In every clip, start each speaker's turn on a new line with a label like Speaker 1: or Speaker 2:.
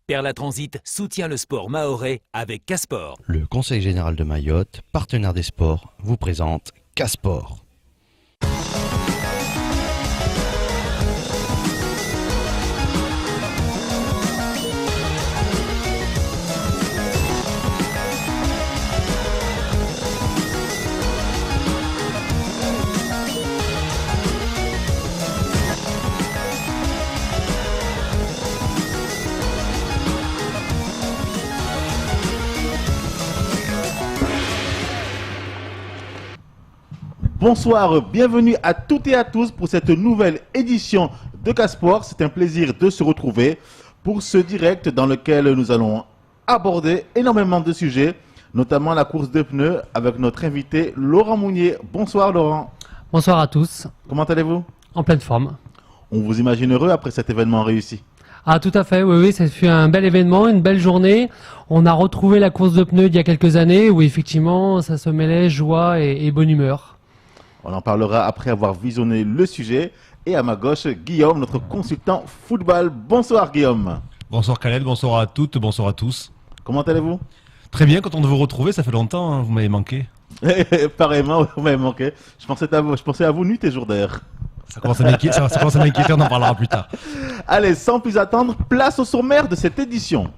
Speaker 1: Perla Transit soutient le sport mahorais avec Casport.
Speaker 2: Le Conseil général de Mayotte, partenaire des sports, vous présente Casport.
Speaker 3: Bonsoir, bienvenue à toutes et à tous pour cette nouvelle édition de Casport. C'est un plaisir de se retrouver pour ce direct dans lequel nous allons aborder énormément de sujets, notamment la course de pneus avec notre invité Laurent Mounier. Bonsoir Laurent.
Speaker 4: Bonsoir à tous.
Speaker 3: Comment allez-vous?
Speaker 4: En pleine forme.
Speaker 3: On vous imagine heureux après cet événement réussi.
Speaker 4: Ah tout à fait, oui, ça fut un bel événement, une belle journée. On a retrouvé la course de pneus d'il y a quelques années où effectivement ça se mêlait joie et bonne humeur.
Speaker 3: On en parlera après avoir visionné le sujet. Et à ma gauche, Guillaume, notre consultant football. Bonsoir Guillaume.
Speaker 5: Bonsoir Khaled, bonsoir à toutes, bonsoir à tous.
Speaker 3: Comment allez-vous?
Speaker 5: Très bien, content de vous retrouver, ça fait longtemps, hein, vous m'avez manqué.
Speaker 3: Pareillement, vous m'avez manqué. Je pensais à vous nuit et jour d'air.
Speaker 5: Ça commence à m'inquiéter, on en parlera plus tard.
Speaker 3: Allez, sans plus attendre, place au sommaire de cette édition.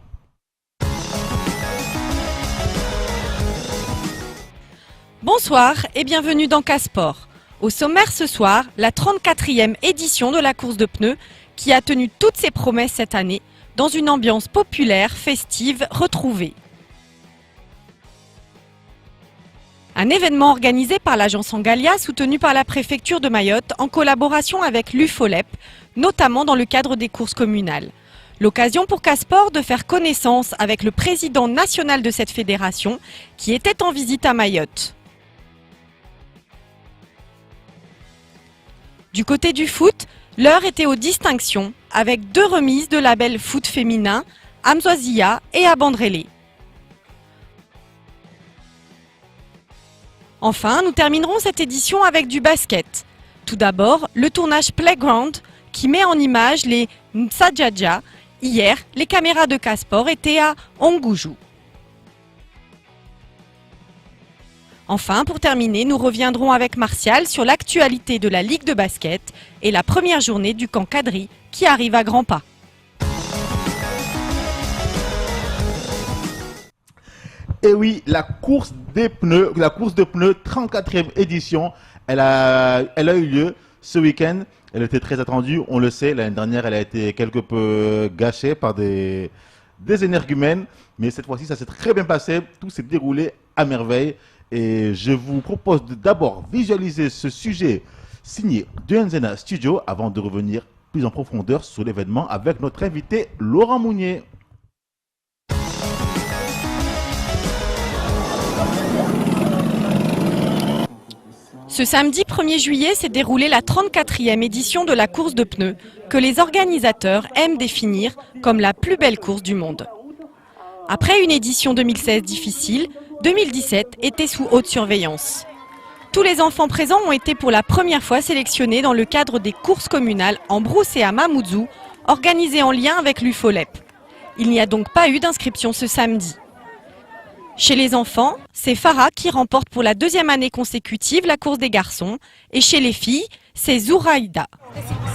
Speaker 6: Bonsoir et bienvenue dans Casport. Au sommaire ce soir, la 34e édition de la course de pneus qui a tenu toutes ses promesses cette année dans une ambiance populaire, festive, retrouvée. Un événement organisé par l'agence Angalia soutenu par la préfecture de Mayotte en collaboration avec l'UFOLEP, notamment dans le cadre des courses communales. L'occasion pour Casport de faire connaissance avec le président national de cette fédération qui était en visite à Mayotte. Du côté du foot, l'heure était aux distinctions avec 2 remises de label foot féminin, Amzoazia et Abandrélé. Enfin, nous terminerons cette édition avec du basket. Tout d'abord, le tournage Playground qui met en image les Msadjaja. Hier, les caméras de Casport étaient à Ongoujou. Enfin, pour terminer, nous reviendrons avec Martial sur l'actualité de la Ligue de basket et la première journée du camp Kadri qui arrive à grands pas.
Speaker 3: Et oui, la course de pneus 34e édition, elle a eu lieu ce week-end. Elle était très attendue, on le sait. L'année dernière, elle a été quelque peu gâchée par des énergumènes. Mais cette fois-ci, ça s'est très bien passé. Tout s'est déroulé à merveille. Et je vous propose d'abord visualiser ce sujet signé de Nzena Studio avant de revenir plus en profondeur sur l'événement avec notre invité Laurent Mounier.
Speaker 6: Ce samedi 1er juillet s'est déroulée la 34e édition de la course de pneus que les organisateurs aiment définir comme la plus belle course du monde. Après une édition 2016 difficile, 2017 était sous haute surveillance. Tous les enfants présents ont été pour la première fois sélectionnés dans le cadre des courses communales en brousse et à Mamoudzou, organisées en lien avec l'UFOLEP. Il n'y a donc pas eu d'inscription ce samedi. Chez les enfants, c'est Farah qui remporte pour la 2e année consécutive la course des garçons. Et chez les filles, c'est Zouraïda.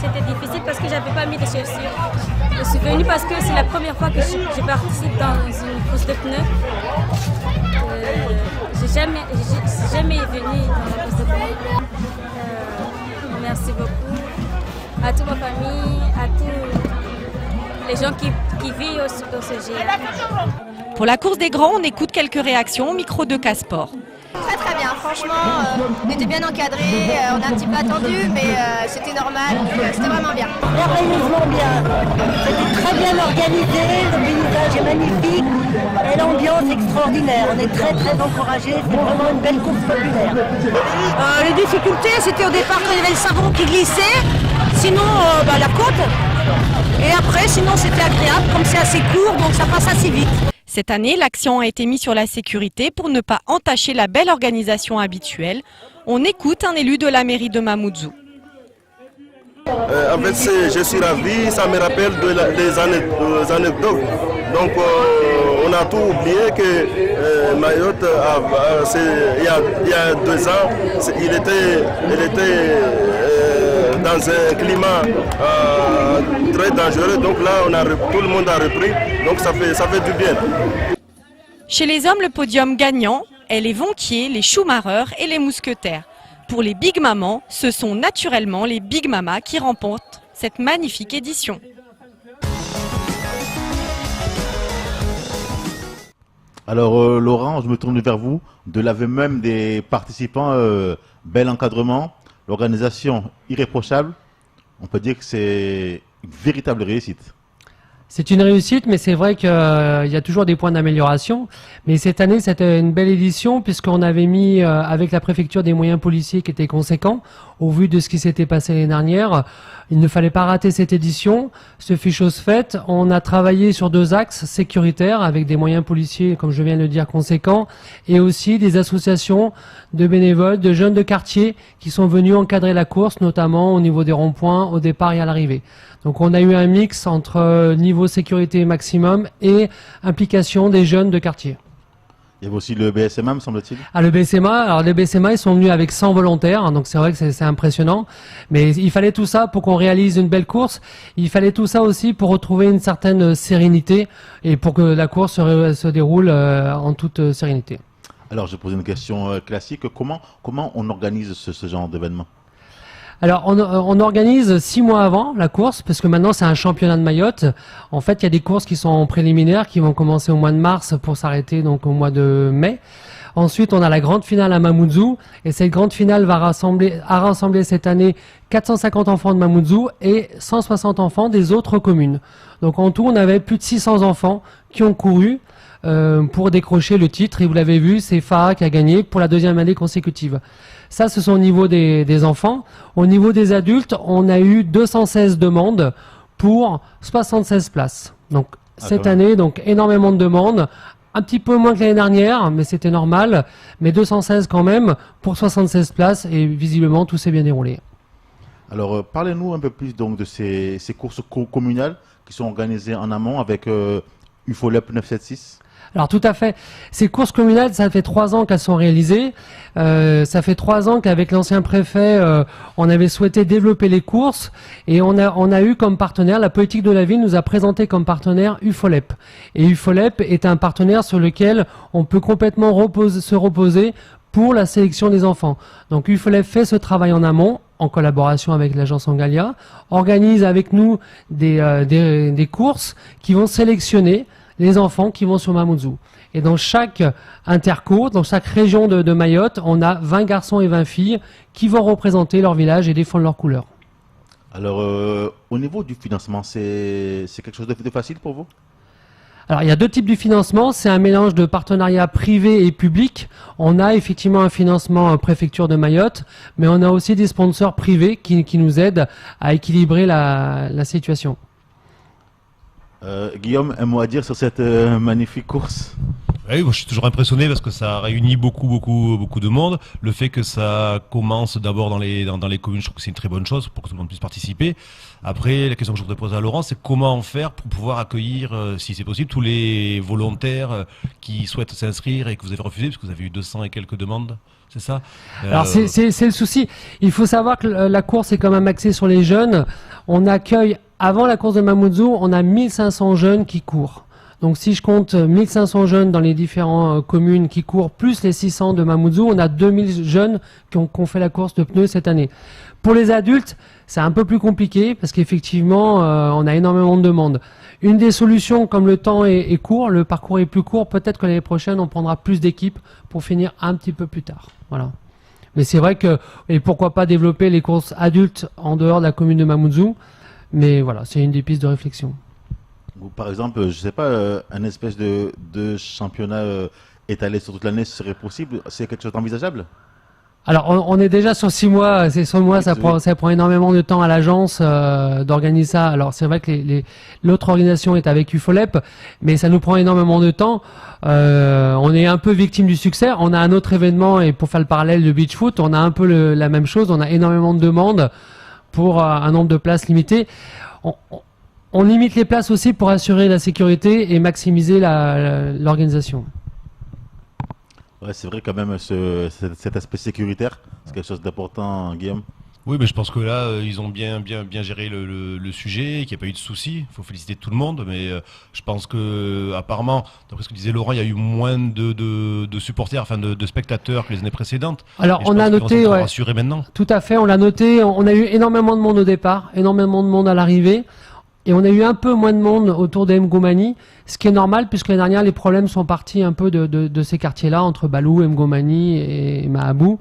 Speaker 7: C'était difficile parce que j'avais pas mis de chaussures. Je suis venue parce que c'est la première fois que je participe dans une course de pneus. Je suis jamais venue dans la course de pneus. Merci beaucoup à toute ma famille, à tous les gens qui vivent au CGA.
Speaker 6: Pour la course des grands, on écoute quelques réactions au micro de Casport.
Speaker 8: Très bien, franchement, on était bien encadrés, on a un petit peu attendu, mais c'était normal, c'était vraiment bien.
Speaker 9: Merveilleusement bien, c'était très bien organisé, le paysage est magnifique et l'ambiance extraordinaire. On est très encouragés, c'est vraiment une belle course populaire.
Speaker 10: Les difficultés, c'était au départ quand il y avait le savon qui glissait, sinon la côte, et après sinon c'était agréable, comme c'est assez court, donc ça passe assez vite.
Speaker 6: Cette année, l'accent a été mis sur la sécurité pour ne pas entacher la belle organisation habituelle. On écoute un élu de la mairie de Mamoudzou.
Speaker 11: En fait, je suis ravi, ça me rappelle des anecdotes. Donc, on a tout oublié que Mayotte, il y a 2 ans, il était dans un climat très dangereux. Donc là, tout le monde a repris. Donc ça fait du bien.
Speaker 6: Chez les hommes, le podium gagnant est les Vonquiers, les Schumacher et les Mousquetaires. Pour les Big Mamans, ce sont naturellement les Big Mamas qui remportent cette magnifique édition.
Speaker 3: Alors Laurent, je me tourne vers vous. De l'aveu même des participants, bel encadrement, l'organisation irréprochable. On peut dire que c'est une véritable réussite.
Speaker 4: C'est une réussite, mais c'est vrai qu'il y a toujours des points d'amélioration. Mais cette année, c'était une belle édition puisqu'on avait mis avec la préfecture des moyens policiers qui étaient conséquents. Au vu de ce qui s'était passé l'année dernière, il ne fallait pas rater cette édition. Ce fut chose faite. On a travaillé sur 2 axes sécuritaires avec des moyens policiers, comme je viens de le dire, conséquents, et aussi des associations de bénévoles, de jeunes de quartier qui sont venus encadrer la course, notamment au niveau des ronds-points, au départ et à l'arrivée. Donc on a eu un mix entre niveau sécurité maximum et implication des jeunes de quartier.
Speaker 3: Il y avait aussi le BSMA, me semble-t-il.
Speaker 4: Ah, le BSMA, alors les BSMA, ils sont venus avec 100 volontaires, hein, donc c'est vrai que c'est impressionnant. Mais il fallait tout ça pour qu'on réalise une belle course. Il fallait tout ça aussi pour retrouver une certaine sérénité et pour que la course se déroule en toute sérénité.
Speaker 3: Alors, je pose une question classique. Comment on organise ce genre d'événement ?
Speaker 4: Alors, on organise 6 mois avant la course, parce que maintenant c'est un championnat de Mayotte. En fait, il y a des courses qui sont préliminaires, qui vont commencer au mois de mars pour s'arrêter donc au mois de mai. Ensuite, on a la grande finale à Mamoudzou, et cette grande finale a rassemblé cette année 450 enfants de Mamoudzou et 160 enfants des autres communes. Donc en tout, on avait plus de 600 enfants qui ont couru pour décrocher le titre, et vous l'avez vu, c'est FAA qui a gagné pour la 2e année consécutive. Ça, ce sont au niveau des enfants. Au niveau des adultes, on a eu 216 demandes pour 76 places. Donc, cette année, donc énormément de demandes. Un petit peu moins que l'année dernière, mais c'était normal. Mais 216 quand même pour 76 places, et visiblement, tout s'est bien déroulé.
Speaker 3: Alors, parlez-nous un peu plus donc de ces courses communales qui sont organisées en amont avec UFOLEP 976.
Speaker 4: Alors tout à fait. Ces courses communales, ça fait 3 ans qu'elles sont réalisées. Ça fait 3 ans qu'avec l'ancien préfet, on avait souhaité développer les courses, et on a eu comme partenaire, la politique de la ville nous a présenté comme partenaire UFOLEP. Et UFOLEP est un partenaire sur lequel on peut complètement se reposer pour la sélection des enfants. Donc UFOLEP fait ce travail en amont, en collaboration avec l'agence Angalia, organise avec nous des courses qui vont sélectionner les enfants qui vont sur Mamoudzou. Et dans chaque intercours, dans chaque région de Mayotte, on a 20 garçons et 20 filles qui vont représenter leur village et défendre leurs couleurs.
Speaker 3: Alors, au niveau du financement, c'est quelque chose de facile pour vous ?
Speaker 4: Alors, il y a 2 types de financement. C'est un mélange de partenariat privé et public. On a effectivement un financement préfecture de Mayotte, mais on a aussi des sponsors privés qui nous aident à équilibrer la situation.
Speaker 3: Guillaume, un mot à dire sur cette magnifique course?
Speaker 5: Oui, moi je suis toujours impressionné parce que ça réunit beaucoup de monde. Le fait que ça commence d'abord dans les communes, je trouve que c'est une très bonne chose pour que tout le monde puisse participer. Après, la question que je voudrais poser à Laurent, c'est comment faire pour pouvoir accueillir, si c'est possible, tous les volontaires qui souhaitent s'inscrire et que vous avez refusé, parce que vous avez eu 200 et quelques demandes, c'est ça?
Speaker 4: Alors c'est le souci. Il faut savoir que la course est quand même axée sur les jeunes. On accueille, avant la course de Mamoudzou, on a 1500 jeunes qui courent. Donc si je compte 1500 jeunes dans les différentes communes qui courent, plus les 600 de Mamoudzou, on a 2000 jeunes qui ont fait la course de pneus cette année. Pour les adultes, c'est un peu plus compliqué parce qu'effectivement, on a énormément de demandes. Une des solutions, comme le temps est court, le parcours est plus court, peut-être que l'année prochaine, on prendra plus d'équipes pour finir un petit peu plus tard. Voilà. Mais c'est vrai que, et pourquoi pas développer les courses adultes en dehors de la commune de Mamoudzou, mais voilà, c'est une des pistes de réflexion.
Speaker 3: Ou par exemple, je ne sais pas, un espèce de championnat étalé sur toute l'année, ce serait possible? C'est quelque chose d'envisageable?
Speaker 4: Alors, on est déjà sur 6 mois. Ces 6 mois, ça prend énormément de temps à l'agence d'organiser ça. Alors, c'est vrai que l'autre organisation est avec UFOLEP, mais ça nous prend énormément de temps. On est un peu victime du succès. On a un autre événement, et pour faire le parallèle de beach foot, on a un peu la même chose. On a énormément de demandes. pour un nombre de places limité. On limite les places aussi pour assurer la sécurité et maximiser l'organisation.
Speaker 3: Ouais, c'est vrai quand même cet aspect sécuritaire, c'est quelque chose d'important, Guillaume.
Speaker 5: Oui, mais je pense que là, ils ont bien géré le sujet, qu'il n'y a pas eu de soucis. Il faut féliciter tout le monde, mais je pense que, apparemment, d'après ce que disait Laurent, il y a eu moins de supporters, enfin de spectateurs que les années précédentes.
Speaker 4: Alors, on a noté,
Speaker 5: rassurer maintenant.
Speaker 4: Tout à fait, on l'a noté. On a eu énormément de monde au départ, énormément de monde à l'arrivée, et on a eu un peu moins de monde autour de Mgomani, ce qui est normal puisque l'année dernière, les problèmes sont partis un peu de ces quartiers-là, entre Balou, Mgomani et Mahabou.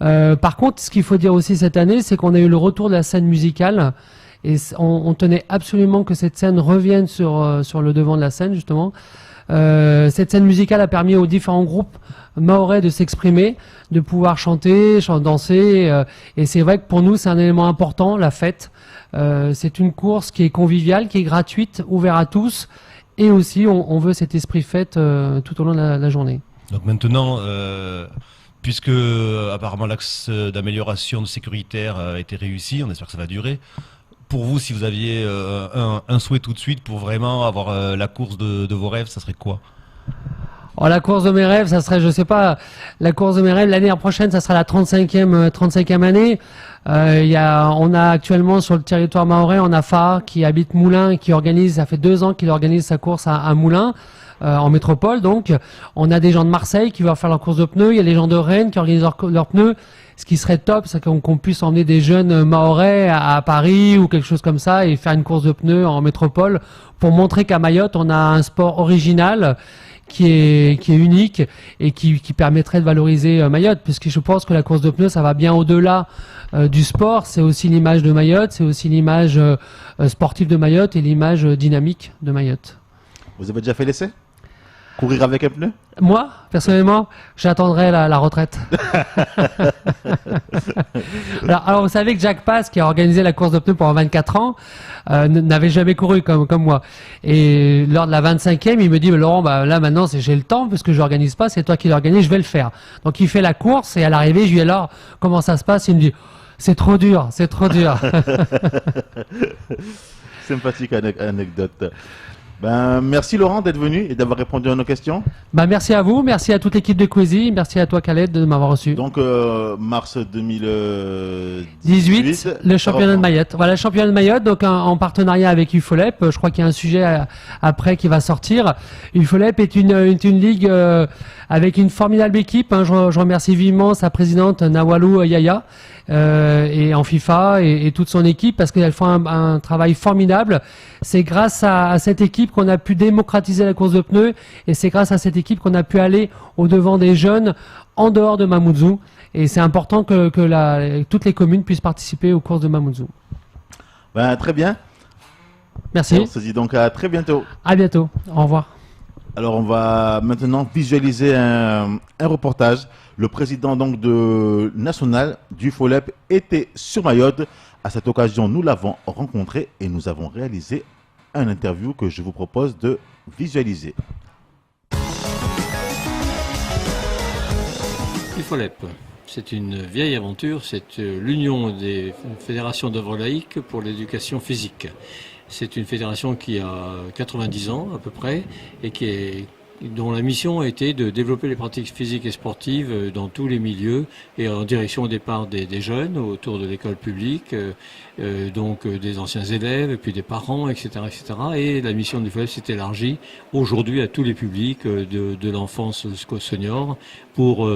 Speaker 4: Par contre, ce qu'il faut dire aussi cette année, c'est qu'on a eu le retour de la scène musicale et on tenait absolument que cette scène revienne sur le devant de la scène, justement. Cette scène musicale a permis aux différents groupes mahorais de s'exprimer, de pouvoir chanter, danser. Et c'est vrai que pour nous, c'est un élément important, la fête. C'est une course qui est conviviale, qui est gratuite, ouverte à tous. Et aussi, on veut cet esprit fête tout au long de la journée.
Speaker 5: Donc maintenant... puisque apparemment l'axe d'amélioration sécuritaire a été réussi, on espère que ça va durer. Pour vous, si vous aviez un souhait tout de suite pour vraiment avoir la course de vos rêves, ça serait quoi?
Speaker 4: La course de mes rêves, ça serait, je sais pas, la course de mes rêves, l'année prochaine, ça sera la 35e année. On a actuellement sur le territoire mahorais, on a Fa qui habite Moulins, qui organise, ça fait 2 ans qu'il organise sa course à Moulins. En métropole, donc on a des gens de Marseille qui vont faire leur course de pneus, il y a les gens de Rennes qui organisent leurs pneus. Ce qui serait top, c'est qu'on puisse emmener des jeunes mahorais à Paris ou quelque chose comme ça et faire une course de pneus en métropole pour montrer qu'à Mayotte on a un sport original qui est unique et qui permettrait de valoriser Mayotte, puisque je pense que la course de pneus ça va bien au-delà du sport. C'est aussi l'image de Mayotte, c'est aussi l'image sportive de Mayotte et l'image dynamique de Mayotte.
Speaker 3: Vous avez déjà fait l'essai? Courir avec un pneu?
Speaker 4: Moi, personnellement, j'attendrai la retraite. alors, vous savez que Jacques Passe, qui a organisé la course de pneus pendant 24 ans, n'avait jamais couru comme moi. Et lors de la 25e, il me dit, Laurent, là maintenant, j'ai le temps, parce que je l'organise pas, c'est toi qui l'organise, je vais le faire. Donc il fait la course, et à l'arrivée, je lui dis, alors, comment ça se passe? Il me dit, c'est trop dur, c'est trop dur.
Speaker 3: Sympathique anecdote. Merci Laurent d'être venu et d'avoir répondu à nos questions.
Speaker 4: Merci à vous, merci à toute l'équipe de Quizy, merci à toi Khaled de m'avoir reçu.
Speaker 3: Donc mars 2018,
Speaker 4: le championnat de Mayotte. Voilà, le championnat de Mayotte, donc en partenariat avec UFOLEP. Je crois qu'il y a un sujet après qui va sortir. UFOLEP est une ligue avec une formidable équipe. Je remercie vivement sa présidente Nawalou Yaya et en FIFA et toute son équipe parce qu'elles font un travail formidable. C'est grâce à cette équipe qu'on a pu démocratiser la course de pneus et c'est grâce à cette équipe qu'on a pu aller au-devant des jeunes en dehors de Mamoudzou. Et c'est important que toutes les communes puissent participer aux courses de Mamoudzou.
Speaker 3: Très bien.
Speaker 4: Merci.
Speaker 3: On se dit donc à très bientôt.
Speaker 4: À bientôt. Au revoir.
Speaker 3: Alors on va maintenant visualiser un reportage. Le président donc de national du FOLEP était sur Mayotte. À cette occasion, nous l'avons rencontré et nous avons réalisé un interview que je vous propose de visualiser.
Speaker 12: UFOLEP, c'est une vieille aventure, c'est l'union des fédérations d'œuvres laïques pour l'éducation physique. C'est une fédération qui a 90 ans à peu près et dont la mission a été de développer les pratiques physiques et sportives dans tous les milieux et en direction au départ des jeunes autour de l'école publique, donc des anciens élèves et puis des parents, etc. etc. Et la mission du FOLEP s'est élargie aujourd'hui à tous les publics de l'enfance jusqu'au senior pour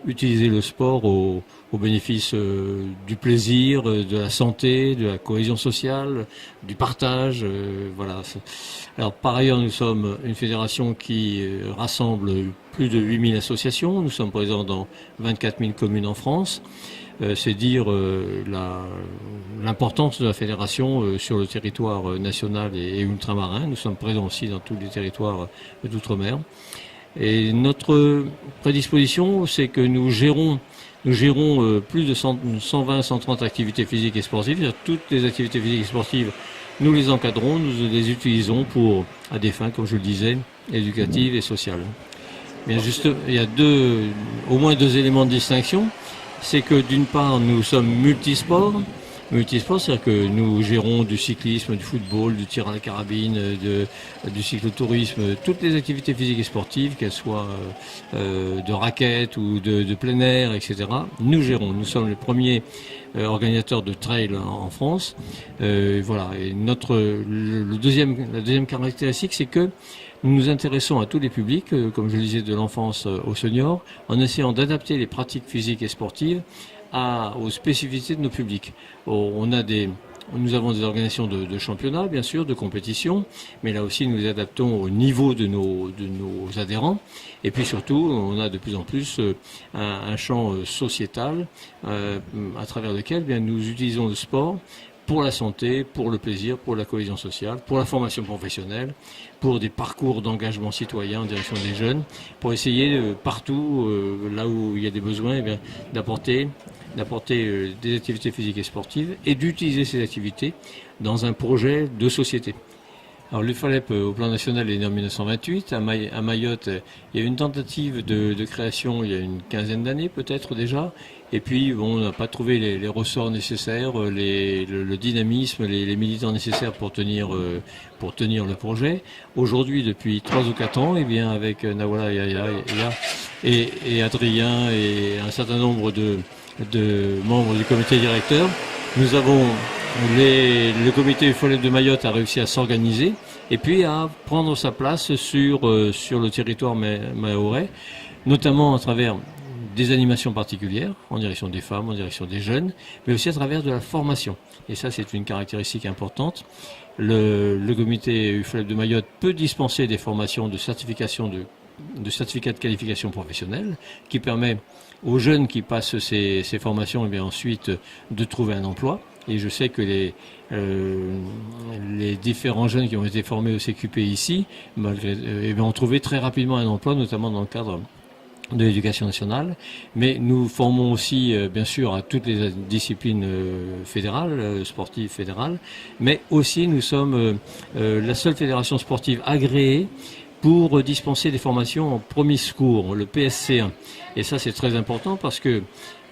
Speaker 12: utiliser le sport au bénéfice du plaisir, de la santé, de la cohésion sociale, du partage. Voilà. Alors par ailleurs, nous sommes une fédération qui rassemble plus de 8000 associations. Nous sommes présents dans 24 000 communes en France. C'est dire l'importance de la fédération sur le territoire national et ultramarin. Nous sommes présents aussi dans tous les territoires d'outre-mer. Et notre prédisposition, c'est que nous gérons plus de 120-130 activités physiques et sportives. Toutes les activités physiques et sportives, nous les encadrons, nous les utilisons à des fins, comme je le disais, éducatives et sociales. Bien juste, il y a au moins deux éléments de distinction. C'est que d'une part, nous sommes multisports. Multisport, c'est-à-dire que nous gérons du cyclisme, du football, du tir à la carabine, du cyclotourisme, toutes les activités physiques et sportives, qu'elles soient de raquettes ou de plein air, etc. Nous gérons. Nous sommes les premiers organisateurs de trail en France. Voilà. Et la deuxième caractéristique, c'est que nous nous intéressons à tous les publics, comme je le disais, de l'enfance aux seniors, en essayant d'adapter les pratiques physiques et sportives aux spécificités de nos publics. Nous avons des organisations de championnats, bien sûr, de compétition, mais là aussi nous les adaptons au niveau de nos adhérents. Et puis surtout, on a de plus en plus un champ sociétal à travers lequel nous utilisons le sport pour la santé, pour le plaisir, pour la cohésion sociale, pour la formation professionnelle, pour des parcours d'engagement citoyen en direction des jeunes, pour essayer partout, là où il y a des besoins, d'apporter des activités physiques et sportives et d'utiliser ces activités dans un projet de société. Alors l'UFOLEP au plan national est né en 1928. À Mayotte, il y a eu une tentative de création il y a une quinzaine d'années peut-être déjà. Et puis on n'a pas trouvé les ressorts nécessaires, le dynamisme, les militants nécessaires pour tenir le projet. Aujourd'hui, depuis 3 ou 4 ans, avec Nawala et Adrien et un certain nombre de membres du comité directeur, nous avons le comité UFOLEP de Mayotte a réussi à s'organiser et puis à prendre sa place sur le territoire mahorais, notamment à travers des animations particulières en direction des femmes, en direction des jeunes, mais aussi à travers de la formation. Et ça, c'est une caractéristique importante. Le comité UFOLEP de Mayotte peut dispenser des formations de certification de certificat de qualification professionnelle qui permet aux jeunes qui passent ces formations ensuite de trouver un emploi. Et je sais que les différents jeunes qui ont été formés au CQP ici ont trouvé très rapidement un emploi, notamment dans le cadre de l'éducation nationale. Mais nous formons aussi, bien sûr, à toutes les disciplines fédérales, sportives fédérales, mais aussi nous sommes la seule fédération sportive agréée pour dispenser des formations en premier secours, le PSC1. Et ça, c'est très important parce que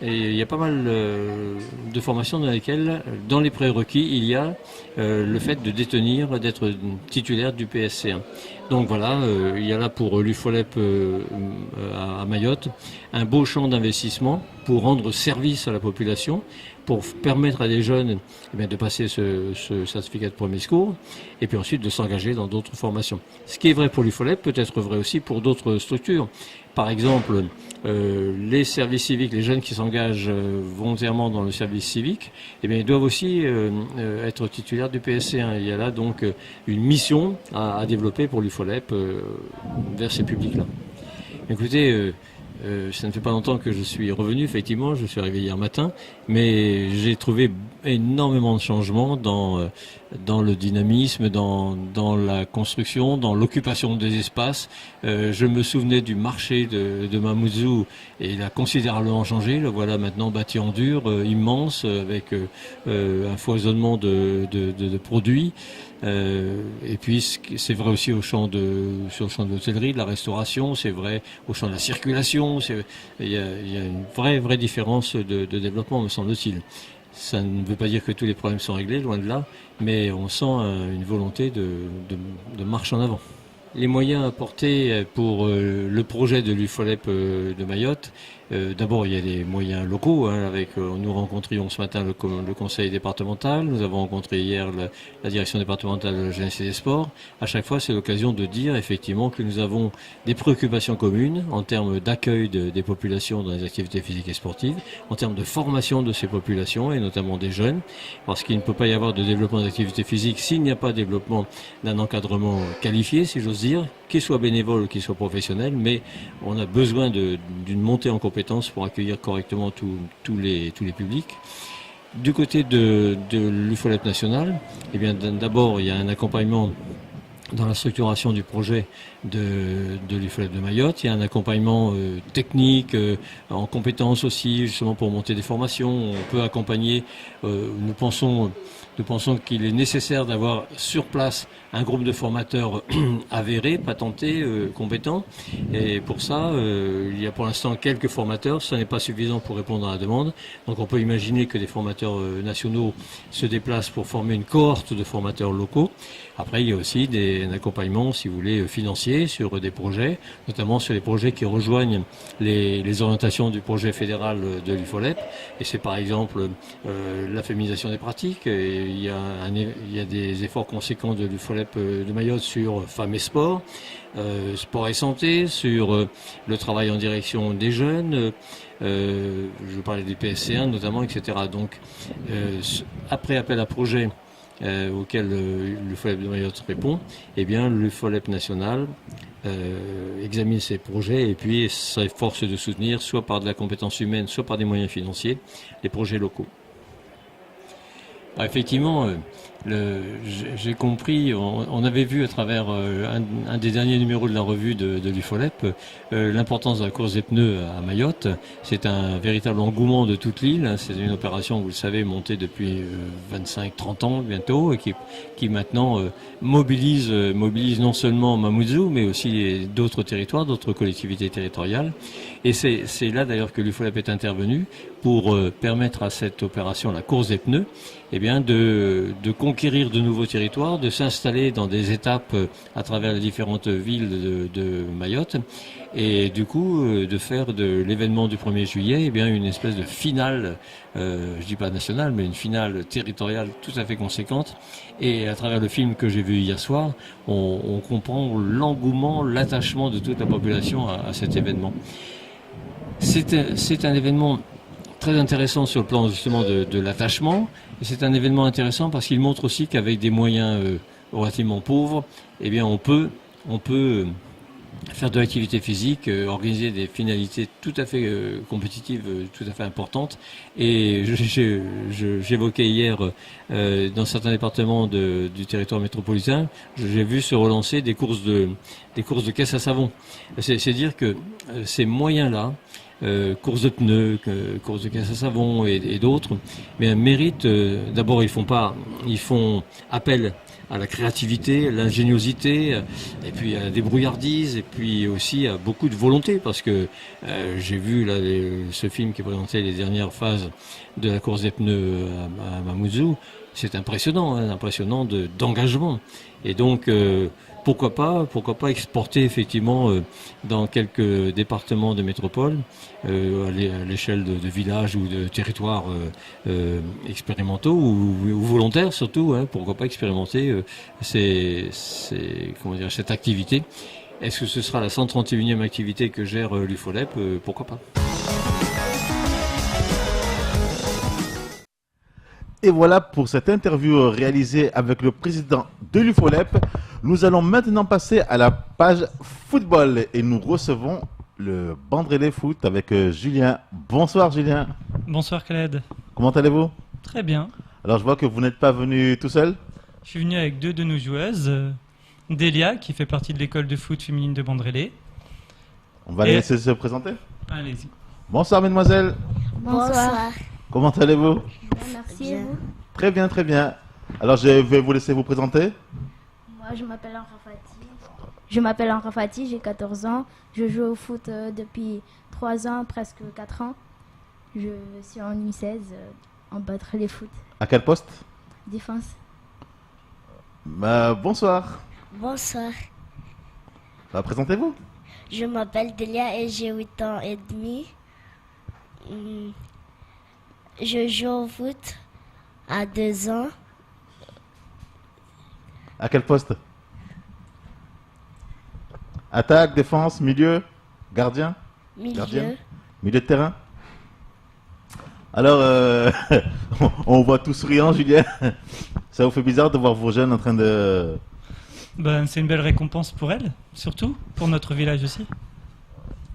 Speaker 12: il y a pas mal de formations dans lesquelles, dans les prérequis, il y a le fait d'être titulaire du PSC1. Donc voilà, il y a là pour l'UFOLEP à Mayotte un beau champ d'investissement pour rendre service à la population, pour permettre à des jeunes de passer ce certificat de premier secours et puis ensuite de s'engager dans d'autres formations. Ce qui est vrai pour l'UFOLEP peut être vrai aussi pour d'autres structures. Par exemple, les services civiques, les jeunes qui s'engagent volontairement dans le service civique, ils doivent aussi être titulaires du PSC1. Il y a là donc une mission à développer pour l'UFOLEP vers ces publics-là. Écoutez, ça ne fait pas longtemps que je suis revenu, effectivement, je suis arrivé hier matin, mais j'ai trouvé énormément de changements dans le dynamisme, dans la construction, dans l'occupation des espaces. Je me souvenais du marché de Mamoudzou et il a considérablement changé. Le voilà maintenant bâti en dur, immense, avec un foisonnement de produits. Et puis c'est vrai aussi sur le champ de l'hôtellerie, de la restauration, c'est vrai au champ de la circulation. Il y a une vraie différence de développement, me semble-t-il. Ça ne veut pas dire que tous les problèmes sont réglés, loin de là, mais on sent une volonté de marche en avant. Les moyens apportés pour le projet de l'UFOLEP de Mayotte, d'abord il y a les moyens locaux, nous rencontrions ce matin le conseil départemental, nous avons rencontré hier la direction départementale de la jeunesse et des sports. À chaque fois c'est l'occasion de dire effectivement que nous avons des préoccupations communes en termes d'accueil des populations dans les activités physiques et sportives, en termes de formation de ces populations et notamment des jeunes, parce qu'il ne peut pas y avoir de développement des activités physiques s'il n'y a pas de développement d'un encadrement qualifié, si j'ose dire, qu'il soit bénévole ou qu'il soit professionnel, mais on a besoin d'une montée en compétences pour accueillir correctement tous les publics. Du côté de l'UFOLEP national, d'abord il y a un accompagnement dans la structuration du projet de l'UFOLEP de Mayotte. Il y a un accompagnement technique, en compétences aussi, justement pour monter des formations. On peut accompagner, nous pensons qu'il est nécessaire d'avoir sur place un groupe de formateurs avérés, patentés, compétents. Et pour ça, il y a pour l'instant quelques formateurs. Ce n'est pas suffisant pour répondre à la demande. Donc on peut imaginer que des formateurs nationaux se déplacent pour former une cohorte de formateurs locaux. Après, il y a aussi un accompagnement, si vous voulez, financier sur des projets, notamment sur les projets qui rejoignent les orientations du projet fédéral de l'UFOLEP. Et c'est par exemple la féminisation des pratiques. Et il y a des efforts conséquents de l'UFOLEP de Mayotte sur femmes et sport, sport et santé, sur le travail en direction des jeunes. Je parlais des PSC1 notamment, etc. Donc, après appel à projet auquel l'UFOLEP de Mayotte répond, eh bien l'UFOLEP national examine ces projets et puis s'efforce de soutenir, soit par de la compétence humaine, soit par des moyens financiers, les projets locaux. Effectivement, j'ai compris, on avait vu à travers un des derniers numéros de la revue de l'UFOLEP l'importance de la course des pneus à Mayotte. C'est un véritable engouement de toute l'île. C'est une opération, vous le savez, montée depuis 25-30 ans bientôt et qui maintenant mobilise non seulement Mamoudzou mais aussi d'autres territoires, d'autres collectivités territoriales. Et c'est là d'ailleurs que l'UFOLEP est intervenu pour permettre à cette opération, la course des pneus, eh bien de conquérir de nouveaux territoires, de s'installer dans des étapes à travers les différentes villes de Mayotte et du coup de faire de l'événement du 1er juillet eh bien une espèce de finale, je dis pas nationale, mais une finale territoriale tout à fait conséquente. Et à travers le film que j'ai vu hier soir, on comprend l'engouement, l'attachement de toute la population à cet événement. C'est un événement très intéressant sur le plan justement de l'attachement. Et c'est un événement intéressant parce qu'il montre aussi qu'avec des moyens relativement pauvres, eh bien on peut faire de l'activité physique, organiser des finalités tout à fait compétitives, tout à fait importantes. Et j'évoquais hier, dans certains départements du territoire métropolitain, j'ai vu se relancer des courses de caisse à savon. C'est dire que ces moyens-là, courses de pneus, courses de caisse à savon et d'autres, mais méritent, d'abord ils font appel à la créativité, à l'ingéniosité, et puis à la débrouillardise, et puis aussi à beaucoup de volonté, parce que j'ai vu là ce film qui présentait les dernières phases de la course des pneus à Mamoudzou. C'est impressionnant, impressionnant d'engagement. Et donc pourquoi pas exporter effectivement dans quelques départements de métropole, à l'échelle de villages ou de territoires expérimentaux ou volontaires surtout, pourquoi pas expérimenter cette activité. Est-ce que ce sera la 131e activité que gère l'UFOLEP? Pourquoi pas.
Speaker 3: Et voilà pour cette interview réalisée avec le président de l'UFOLEP. Nous allons maintenant passer à la page football et nous recevons le Bandrélé Foot avec Julien. Bonsoir Julien.
Speaker 13: Bonsoir Khaled.
Speaker 3: Comment allez-vous?
Speaker 13: Très bien.
Speaker 3: Alors je vois que vous n'êtes pas venu tout seul.
Speaker 13: Je suis venu avec deux de nos joueuses. Delia qui fait partie de l'école de foot féminine de Bandrélé.
Speaker 3: On va les laisser se présenter.
Speaker 13: Allez-y.
Speaker 3: Bonsoir mesdemoiselles.
Speaker 8: Bonsoir.
Speaker 3: Comment allez-vous?
Speaker 8: Merci et vous?
Speaker 3: Très bien, très bien. Alors je vais vous laisser vous présenter.
Speaker 14: Moi je m'appelle Henri Fati, j'ai 14 ans. Je joue au foot depuis 3 ans, presque 4 ans. Je suis en U16, en Bandrélé Foot.
Speaker 3: À quel poste?
Speaker 14: Défense.
Speaker 3: Bonsoir.
Speaker 15: Bonsoir.
Speaker 3: Présentez-vous.
Speaker 15: Je m'appelle Delia et j'ai 8 ans et demi. Je joue au foot à 2 ans.
Speaker 3: À quel poste? Attaque, défense, milieu, gardien?
Speaker 15: Milieu.
Speaker 3: Gardienne? Milieu de terrain? Alors, on voit tout souriant, Julien. Ça vous fait bizarre de voir vos jeunes en train de...
Speaker 13: C'est une belle récompense pour elles, surtout pour notre village aussi.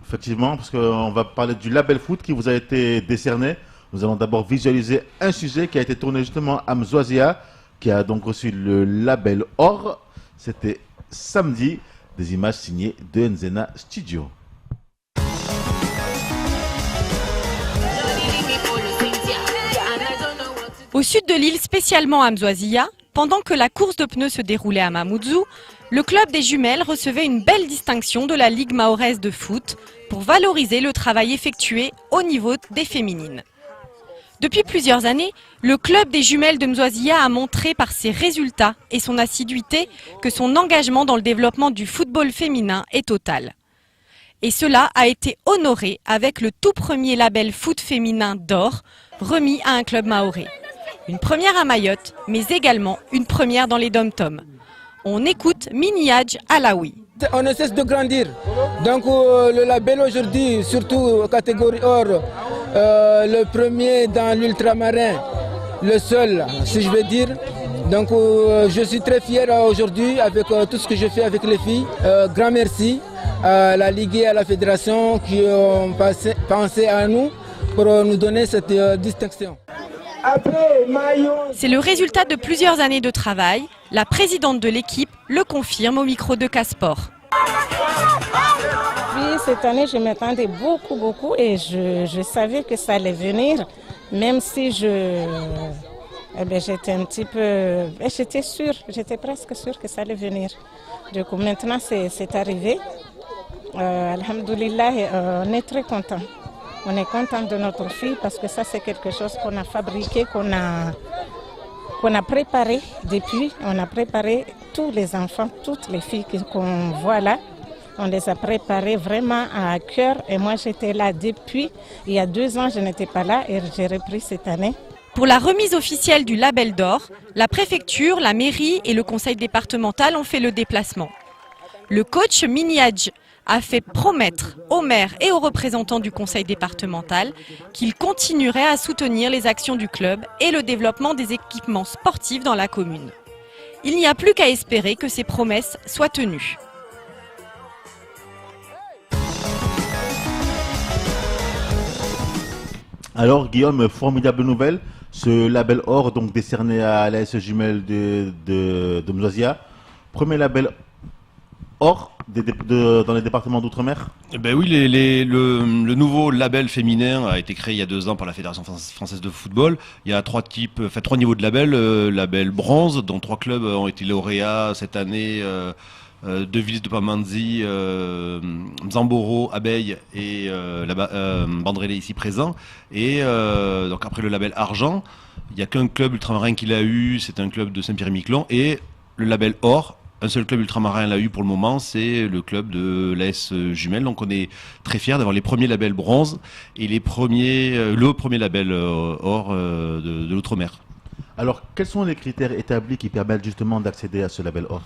Speaker 3: Effectivement, parce qu'on va parler du label foot qui vous a été décerné. Nous allons d'abord visualiser un sujet qui a été tourné justement à Mzouazia, qui a donc reçu le label or. C'était samedi. Des images signées de Nzena Studio.
Speaker 6: Au sud de l'île, spécialement à Mzwazia, pendant que la course de pneus se déroulait à Mamoudzou, le club des jumelles recevait une belle distinction de la Ligue mahoraise de foot pour valoriser le travail effectué au niveau des féminines. Depuis plusieurs années, le club des jumelles de Mzwazia a montré par ses résultats et son assiduité que son engagement dans le développement du football féminin est total. Et cela a été honoré avec le tout premier label foot féminin d'or remis à un club mahorais. Une première à Mayotte, mais également une première dans les dom-toms. On écoute Miniadj Alaoui.
Speaker 16: On ne cesse de grandir. Donc le label aujourd'hui, surtout catégorie or, le premier dans l'ultramarin, le seul, si je veux dire. Donc je suis très fier aujourd'hui avec tout ce que je fais avec les filles. Grand merci à la Ligue et à la Fédération qui ont pensé à nous pour nous donner cette distinction.
Speaker 6: C'est le résultat de plusieurs années de travail. La présidente de l'équipe le confirme au micro de Casport.
Speaker 17: Oui, cette année, je m'attendais beaucoup et je savais que ça allait venir, même si j'étais un petit peu... J'étais sûre, j'étais presque sûre que ça allait venir. Du coup, maintenant, c'est arrivé. Alhamdoulilah, on est très contents. On est content de notre fille parce que ça c'est quelque chose qu'on a fabriqué, qu'on a préparé depuis. On a préparé tous les enfants, toutes les filles qu'on voit là. On les a préparées vraiment à cœur et moi j'étais là depuis. Il y a 2 ans je n'étais pas là et j'ai repris cette année.
Speaker 6: Pour la remise officielle du label d'or, la préfecture, la mairie et le conseil départemental ont fait le déplacement. Le coach Miniadj a fait promettre aux maires et aux représentants du conseil départemental qu'il continuerait à soutenir les actions du club et le développement des équipements sportifs dans la commune. Il n'y a plus qu'à espérer que ces promesses soient tenues.
Speaker 3: Alors Guillaume, formidable nouvelle, ce label or donc décerné à l'AS Jumelles de Mzwazia, premier label or dans les départements d'outre-mer.
Speaker 5: Ben oui, le nouveau label féminin a été créé il y a 2 ans par la Fédération française de football. Il y a 3 niveaux de label. Label bronze, dont 3 clubs ont été lauréats cette année. De Villes de Pamanzi, Mzamboro, Abeille et Bandrélé ici présent. Et donc après le label argent, il n'y a qu'un club ultramarin qui l'a eu, c'est un club de Saint-Pierre-et-Miquelon. Et le label or, un seul club ultramarin l'a eu pour le moment, c'est le club de l'AS Jumelles. Donc on est très fiers d'avoir les premiers labels bronze et le premier label or de l'outre-mer.
Speaker 3: Alors quels sont les critères établis qui permettent justement d'accéder à ce label or ?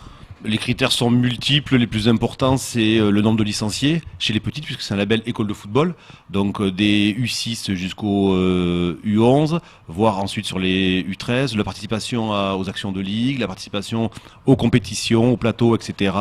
Speaker 5: Les critères sont multiples. Les plus importants, c'est le nombre de licenciés chez les petites, puisque c'est un label école de football. Donc des U6 jusqu'au U11, voire ensuite sur les U13. La participation aux actions de ligue, la participation aux compétitions, au plateau, etc.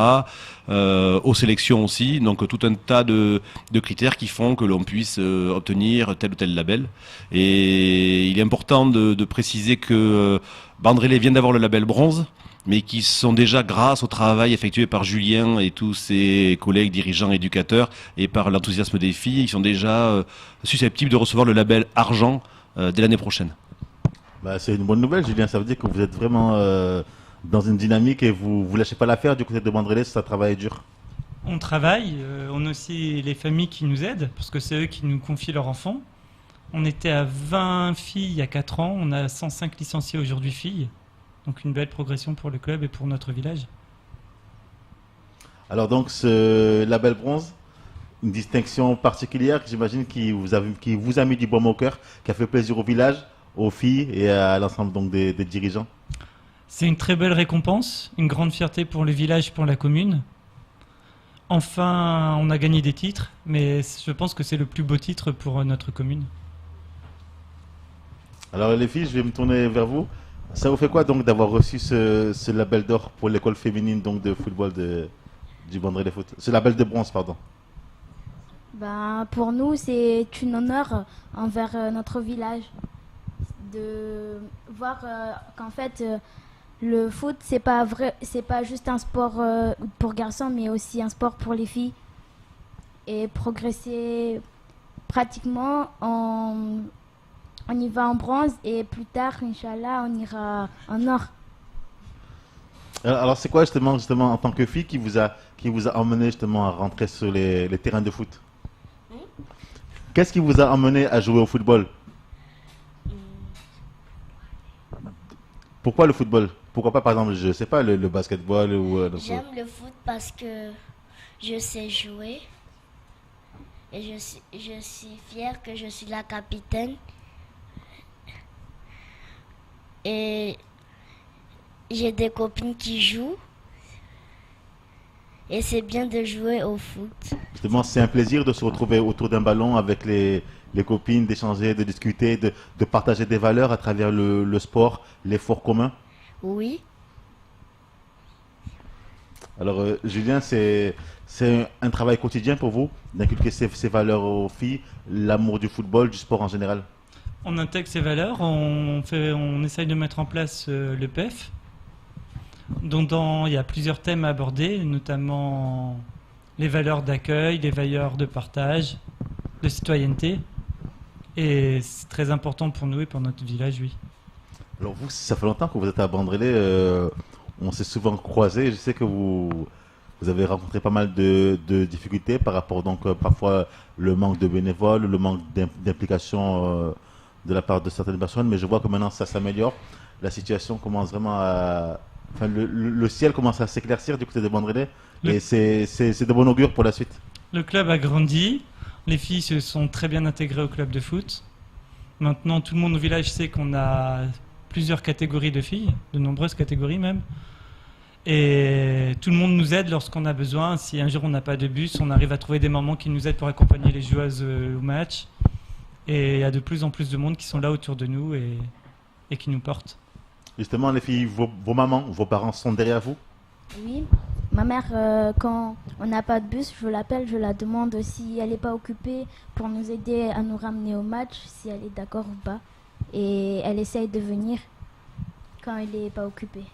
Speaker 5: Aux sélections aussi. Donc tout un tas de critères qui font que l'on puisse obtenir tel ou tel label. Et il est important de préciser que Bandrélé vient d'avoir le label bronze, mais qui sont déjà, grâce au travail effectué par Julien et tous ses collègues dirigeants éducateurs et par l'enthousiasme des filles, ils sont déjà susceptibles de recevoir le label argent dès l'année prochaine.
Speaker 3: Bah, c'est une bonne nouvelle, Julien. Ça veut dire que vous êtes vraiment dans une dynamique et vous ne lâchez pas l'affaire du côté de Bandrélé, ça travaille dur.
Speaker 13: On travaille, on a aussi les familles qui nous aident, parce que c'est eux qui nous confient leurs enfants. On était à 20 filles il y a 4 ans, on a 105 licenciés aujourd'hui filles. Donc une belle progression pour le club et pour notre village.
Speaker 3: Alors donc ce label bronze, une distinction particulière, j'imagine, qui vous a mis du baume au cœur, qui a fait plaisir au village, aux filles et à l'ensemble donc des dirigeants.
Speaker 13: C'est une très belle récompense, une grande fierté pour le village, pour la commune. Enfin, on a gagné des titres, mais je pense que c'est le plus beau titre pour notre commune.
Speaker 3: Alors les filles, je vais me tourner vers vous. Ça vous fait quoi donc d'avoir reçu ce label d'or pour l'école féminine donc de football du Bandrélé Foot? Ce label de bronze, pardon.
Speaker 14: Ben, pour nous, c'est un honneur envers notre village de voir qu'en fait le foot, c'est pas juste un sport pour garçons, mais aussi un sport pour les filles. Et progresser pratiquement, on y va en bronze et plus tard, Inch'Allah, on ira en or.
Speaker 3: Alors c'est quoi justement en tant que fille qui vous a emmené justement à rentrer sur les terrains de foot? Qu'est-ce qui vous a emmené à jouer au football? Pourquoi le football? Pourquoi pas par exemple, je sais pas, le basketball ou
Speaker 15: J'aime le foot parce que je sais jouer et je suis fière que je suis la capitaine. Et j'ai des copines qui jouent et c'est bien de jouer au foot.
Speaker 3: Justement, c'est un plaisir de se retrouver autour d'un ballon avec les copines, d'échanger, de discuter, de partager des valeurs à travers le sport, l'effort commun.
Speaker 15: Oui.
Speaker 3: Alors, Julien, c'est un travail quotidien pour vous d'inculquer ces valeurs aux filles, l'amour du football, du sport en général?
Speaker 13: On intègre ces valeurs, on essaye de mettre en place le PEF. Il y a plusieurs thèmes à aborder, notamment les valeurs d'accueil, les valeurs de partage, de citoyenneté. Et c'est très important pour nous et pour notre village, oui.
Speaker 3: Alors vous, ça fait longtemps que vous êtes à Bandrélé, on s'est souvent croisés. Je sais que vous avez rencontré pas mal de difficultés par rapport donc parfois le manque de bénévoles, le manque d'implication de la part de certaines personnes, mais je vois que maintenant ça s'améliore. La situation commence vraiment à... Enfin, le ciel commence à s'éclaircir du côté de Bandrélé et c'est de bon augure pour la suite.
Speaker 13: Le club a grandi, les filles se sont très bien intégrées au club de foot. Maintenant, tout le monde au village sait qu'on a plusieurs catégories de filles, de nombreuses catégories même. Et tout le monde nous aide lorsqu'on a besoin. Si un jour on n'a pas de bus, on arrive à trouver des mamans qui nous aident pour accompagner les joueuses au match. Et il y a de plus en plus de monde qui sont là autour de nous et qui nous portent.
Speaker 3: Justement, les filles, vos mamans, vos parents sont derrière vous?
Speaker 14: Oui, ma mère, quand on n'a pas de bus, je l'appelle, je la demande si elle n'est pas occupée pour nous aider à nous ramener au match, si elle est d'accord ou pas. Et elle essaye de venir quand elle n'est pas occupée.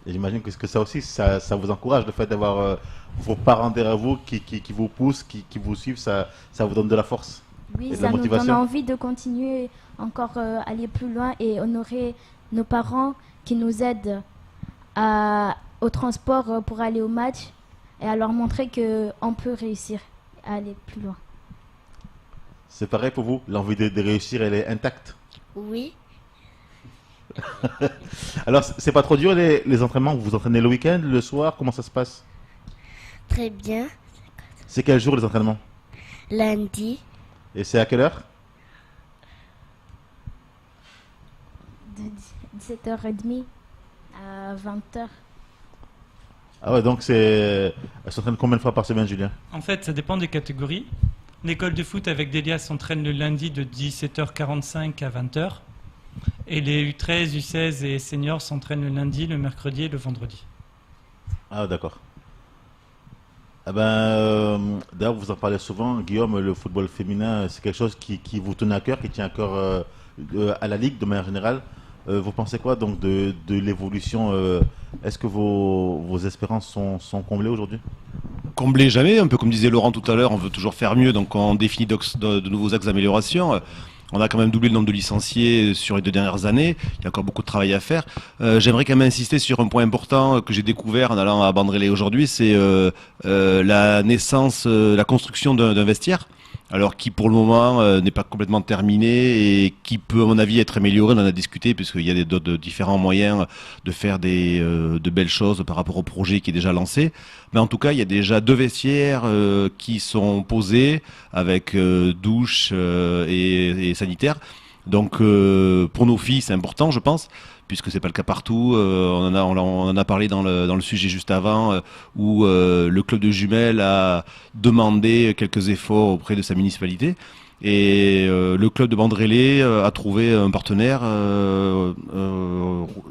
Speaker 3: Et j'imagine que ça aussi, ça vous encourage, le fait d'avoir vos parents derrière vous qui vous poussent, qui vous suivent, ça vous donne de la force.
Speaker 14: Oui,
Speaker 3: et de
Speaker 14: ça
Speaker 3: la
Speaker 14: nous
Speaker 3: motivation.
Speaker 14: donne envie de continuer encore aller plus loin et honorer nos parents qui nous aident au transport pour aller au match et à leur montrer qu'on peut réussir à aller plus loin.
Speaker 3: C'est pareil pour vous? L'envie de réussir, elle est intacte?
Speaker 15: Oui.
Speaker 3: Alors, c'est pas trop dur les entraînements? Vous vous entraînez le week-end, le soir? Comment ça se passe?
Speaker 15: Très bien.
Speaker 3: C'est quel jour les entraînements?
Speaker 15: Lundi.
Speaker 3: Et c'est à quelle heure?
Speaker 14: De 17h30 à 20h.
Speaker 3: Ah ouais, donc elle s'entraîne combien de fois par semaine, Julien?
Speaker 13: En fait, ça dépend des catégories. L'école de foot avec Delia s'entraîne le lundi de 17h45 à 20h. Et les U13, U16 et seniors s'entraînent le lundi, le mercredi et le vendredi.
Speaker 3: Ah d'accord. D'ailleurs, vous en parlez souvent, Guillaume, le football féminin, c'est quelque chose qui vous tenait à cœur, qui tient à cœur à la Ligue de manière générale. Vous pensez quoi donc de l'évolution? Est-ce que vos espérances sont comblées aujourd'hui?
Speaker 5: Comblées jamais, un peu comme disait Laurent tout à l'heure, on veut toujours faire mieux, donc on définit de nouveaux axes d'amélioration. On a quand même doublé le nombre de licenciés sur les 2 dernières années. Il y a encore beaucoup de travail à faire. J'aimerais quand même insister sur un point important que j'ai découvert en allant à Bandrélé aujourd'hui, c'est la naissance, la construction d'un vestiaire. Alors qui pour le moment n'est pas complètement terminé et qui peut à mon avis être amélioré, on en a discuté puisqu'il y a d'autres différents moyens de faire de belles choses par rapport au projet qui est déjà lancé. Mais en tout cas il y a déjà 2 vestiaires qui sont posés avec douche et sanitaire. Donc pour nos filles c'est important je pense, puisque c'est pas le cas partout. On en a parlé dans le sujet juste avant, où le club de Jumelles a demandé quelques efforts auprès de sa municipalité. Et le club de Bandrélé a trouvé un partenaire,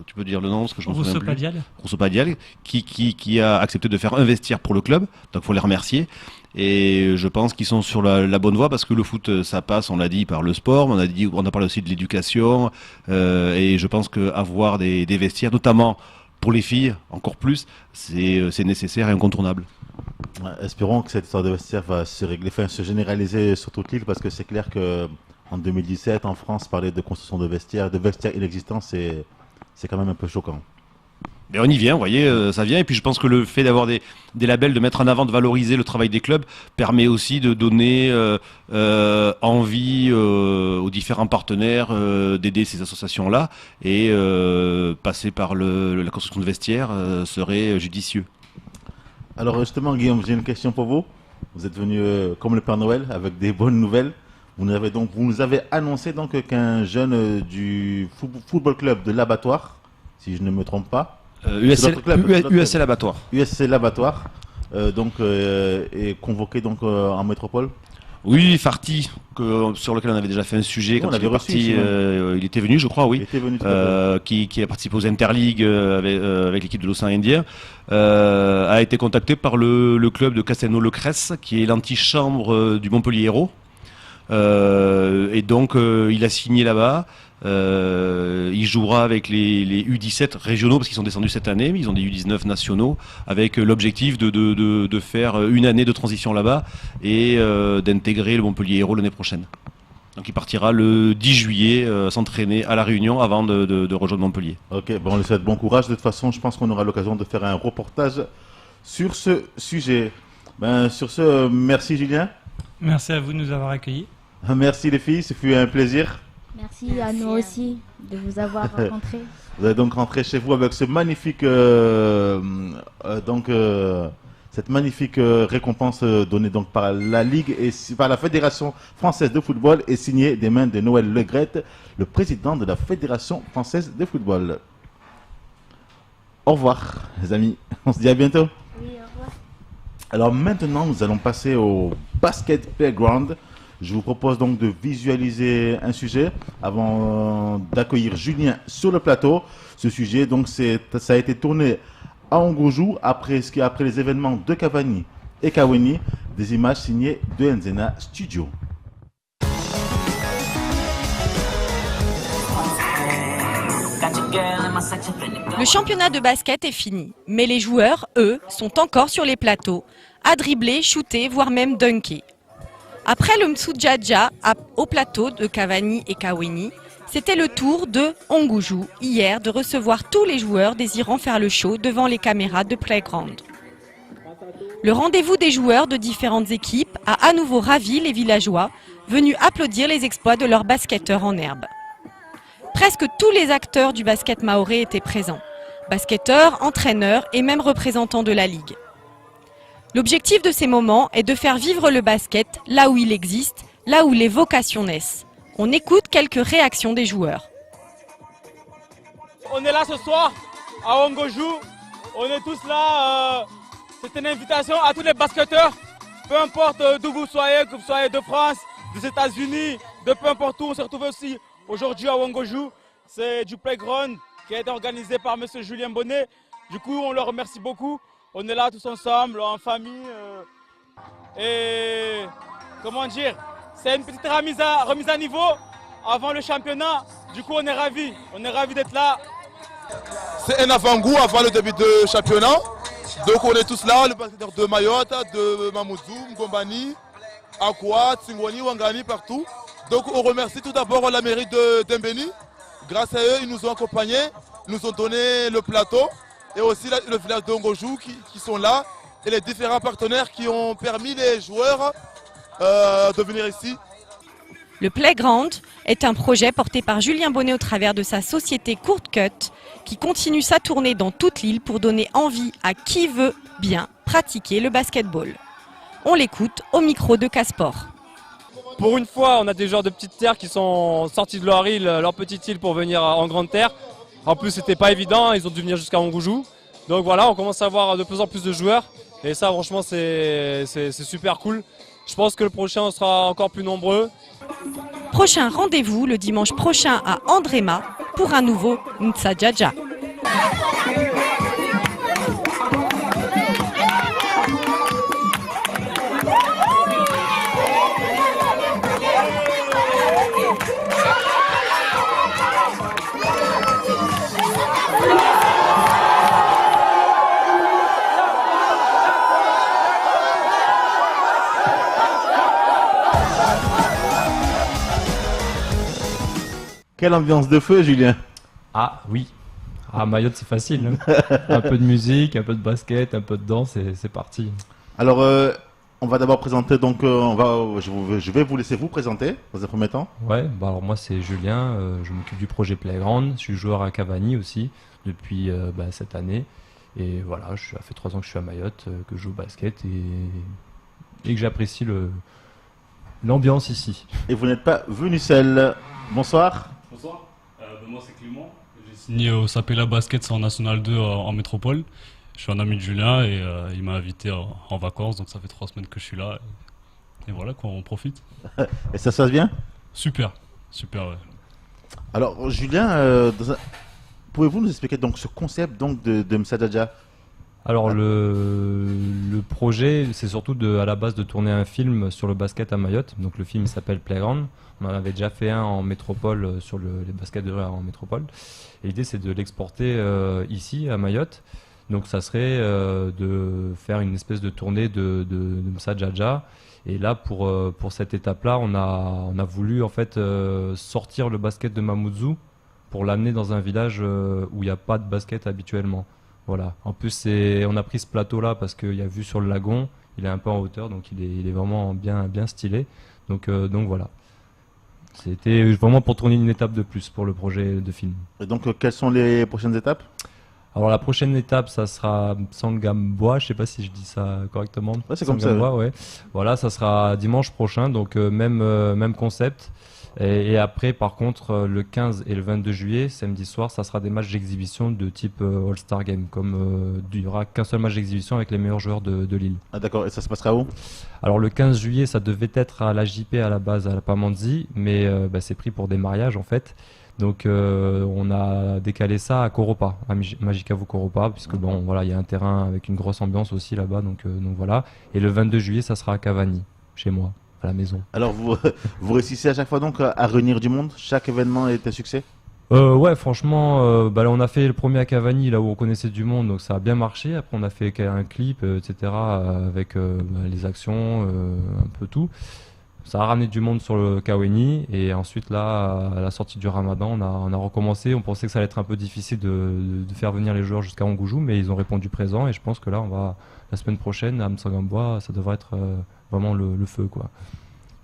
Speaker 5: tu peux dire le nom parce que je m'en souviens plus. Rousseau Padial, qui a accepté de faire un vestiaire pour le club, donc faut les remercier. Et je pense qu'ils sont sur la bonne voie parce que le foot ça passe, on l'a dit, par le sport, on a parlé aussi de l'éducation et je pense qu'avoir des vestiaires, notamment pour les filles, encore plus, c'est nécessaire et incontournable.
Speaker 3: Ouais, espérons que cette histoire de vestiaire va se régler, enfin, se généraliser sur toute l'île, parce que c'est clair que en 2017, en France, parler de construction de vestiaires inexistants, c'est quand même un peu choquant.
Speaker 5: Mais on y vient, vous voyez, ça vient. Et puis je pense que le fait d'avoir des labels, de mettre en avant, de valoriser le travail des clubs, permet aussi de donner envie aux différents partenaires d'aider ces associations-là. Et passer par la construction de vestiaires serait judicieux.
Speaker 3: Alors justement, Guillaume, j'ai une question pour vous. Vous êtes venu comme le Père Noël avec des bonnes nouvelles. Vous nous avez annoncé donc qu'un jeune du football club de l'Abattoir, si je ne me trompe pas,
Speaker 5: USC L'Abattoir.
Speaker 3: USC L'Abattoir, est convoqué donc en métropole.
Speaker 5: Oui, Farty, sur lequel on avait déjà fait un sujet quand il est parti. Il était venu, je crois, oui. Qui a participé aux Interligues avec l'équipe de l'Océan Indien, a été contacté par le club de Castelnau-le-Cresse, qui est l'antichambre du Montpellier Hérault. Et donc il a signé là-bas. Il jouera avec les U17 régionaux parce qu'ils sont descendus cette année, mais ils ont des U19 nationaux, avec l'objectif de faire une année de transition là-bas et d'intégrer le Montpellier Hérault l'année prochaine. Donc il partira le 10 juillet s'entraîner à La Réunion avant de rejoindre Montpellier.
Speaker 3: Ok, bon, on lui souhaite bon courage. De toute façon, je pense qu'on aura l'occasion de faire un reportage sur ce sujet. Sur ce, merci Julien.
Speaker 13: Merci à vous de nous avoir accueillis.
Speaker 3: Merci les filles, ce fut un plaisir.
Speaker 14: Merci à nous aussi de vous avoir rencontrés.
Speaker 3: Vous allez donc rentrer chez vous avec ce magnifique, cette magnifique récompense donnée donc par la Ligue et par la Fédération française de football et signée des mains de Noël Le Graët, le président de la Fédération française de football. Au revoir les amis, on se dit à bientôt.
Speaker 14: Oui, au revoir.
Speaker 3: Alors maintenant nous allons passer au Basket Playground. Je vous propose donc de visualiser un sujet avant d'accueillir Julien sur le plateau. Ce sujet, donc, ça a été tourné à Ongoujou après les événements de Cavani et Kaweni, des images signées de Nzena Studio.
Speaker 6: Le championnat de basket est fini, mais les joueurs, eux, sont encore sur les plateaux, à dribbler, shooter, voire même dunker. Après le Msoudiadja au plateau de Cavani et Kaweni, c'était le tour de Ongoujou hier de recevoir tous les joueurs désirant faire le show devant les caméras de Playground. Le rendez-vous des joueurs de différentes équipes a à nouveau ravi les villageois venus applaudir les exploits de leurs basketteurs en herbe. Presque tous les acteurs du basket mahorais étaient présents, basketteurs, entraîneurs et même représentants de la Ligue. L'objectif de ces moments est de faire vivre le basket là où il existe, là où les vocations naissent. On écoute quelques réactions des joueurs.
Speaker 18: On est là ce soir à Ongoujou, on est tous là, c'est une invitation à tous les basketteurs, peu importe d'où vous soyez, que vous soyez de France, des États-Unis, de peu importe où, on s'est retrouvé aussi aujourd'hui à Ongoujou. C'est du playground qui a été organisé par M. Julien Bonnet. Du coup, on le remercie beaucoup. On est là tous ensemble, en famille. Et comment dire, c'est une petite remise à niveau avant le championnat. Du coup, on est ravis d'être là.
Speaker 19: C'est un avant-goût avant le début du championnat. Donc on est tous là, le basketteurs de Mayotte, de Mamoudzou, Ngombani, Akwa, Tsingwani, Wangani, partout. Donc on remercie tout d'abord la mairie de Dembéni. Grâce à eux, ils nous ont accompagnés, ils nous ont donné le plateau. Et aussi le village d'Ongoujou qui sont là. Et les différents partenaires qui ont permis les joueurs de venir ici.
Speaker 6: Le Playground est un projet porté par Julien Bonnet au travers de sa société Court Cut qui continue sa tournée dans toute l'île pour donner envie à qui veut bien pratiquer le basketball. On l'écoute au micro de Casport.
Speaker 18: Pour une fois, on a des joueurs de petite terre qui sont sortis de leur île, leur petite île pour venir en grande terre. En plus, c'était pas évident, ils ont dû venir jusqu'à Ongoujou. Donc voilà, on commence à avoir de plus en plus de joueurs. Et ça, franchement, c'est super cool. Je pense que le prochain, on sera encore plus nombreux.
Speaker 6: Prochain rendez-vous le dimanche prochain à Andréma pour un nouveau Msoudiadja.
Speaker 3: Quelle ambiance de feu, Julien?
Speaker 20: Ah oui. À Mayotte, c'est facile. Hein. Un peu de musique, un peu de basket, un peu de danse et c'est parti.
Speaker 3: Alors, on va d'abord présenter, donc je vais vous laisser vous présenter dans un premier temps.
Speaker 20: Ouais, bah alors moi c'est Julien, je m'occupe du projet Playground, je suis joueur à Cavani aussi depuis cette année. Et voilà, ça fait 3 ans que je suis à Mayotte, que je joue au basket et que j'apprécie l'ambiance ici.
Speaker 3: Et vous n'êtes pas venu seul. Bonsoir.
Speaker 21: Bonsoir, moi c'est Clément. J'ai signé au Sapela Basket, c'est en National 2 en métropole. Je suis un ami de Julien et il m'a invité en vacances, donc ça fait 3 semaines que je suis là. Et voilà quoi, on profite.
Speaker 3: Et ça se passe bien?
Speaker 21: Super, super ouais.
Speaker 3: Alors Julien, pouvez-vous nous expliquer donc ce concept donc de Msadjaja?
Speaker 20: Alors le projet, c'est surtout à la base de tourner un film sur le basket à Mayotte. Donc le film s'appelle Playground. On en avait déjà fait un en métropole sur les baskets de rue en métropole. Et l'idée c'est de l'exporter ici à Mayotte. Donc ça serait de faire une espèce de tournée de Msadjaja. Et là pour cette étape-là, on a voulu en fait sortir le basket de Mamoudzou pour l'amener dans un village où il n'y a pas de basket habituellement. Voilà. En plus, on a pris ce plateau-là parce qu'il y a vue sur le lagon, il est un peu en hauteur, donc il est vraiment bien stylé. Donc voilà. C'était vraiment pour tourner une étape de plus pour le projet de film.
Speaker 3: Et donc, quelles sont les prochaines étapes?
Speaker 20: Alors la prochaine étape, ça sera Sangamboa, je sais pas si je dis ça correctement.
Speaker 3: Ouais, c'est comme ça.
Speaker 20: Ouais. Voilà, ça sera dimanche prochain, donc même concept. Et après, par contre, le 15 et le 22 juillet, samedi soir, ça sera des matchs d'exhibition de type All-Star Game. Comme il n'y aura qu'un seul match d'exhibition avec les meilleurs joueurs de Lille.
Speaker 3: Ah d'accord, et ça se passera où?
Speaker 20: Alors le 15 juillet, ça devait être à la JP à la base, à la Pamandzi, mais c'est pris pour des mariages en fait. Donc on a décalé ça à Koropa, à Majikavu Koropa, puisque bon, voilà, il y a un terrain avec une grosse ambiance aussi là-bas, donc voilà. Et le 22 juillet, ça sera à Cavani, chez moi. À la maison.
Speaker 3: Alors vous réussissez à chaque fois donc à réunir du monde? Chaque événement est un succès?
Speaker 20: Ouais, franchement, là, on a fait le premier à Cavani, là où on connaissait du monde, donc ça a bien marché. Après, on a fait un clip, etc., avec les actions, un peu tout. Ça a ramené du monde sur le Kaweni, et ensuite, là, à la sortie du Ramadan, on a recommencé. On pensait que ça allait être un peu difficile de faire venir les joueurs jusqu'à Angoujou, mais ils ont répondu présent, et je pense que là, la semaine prochaine, à Msangamboa, ça devrait être vraiment le feu, quoi.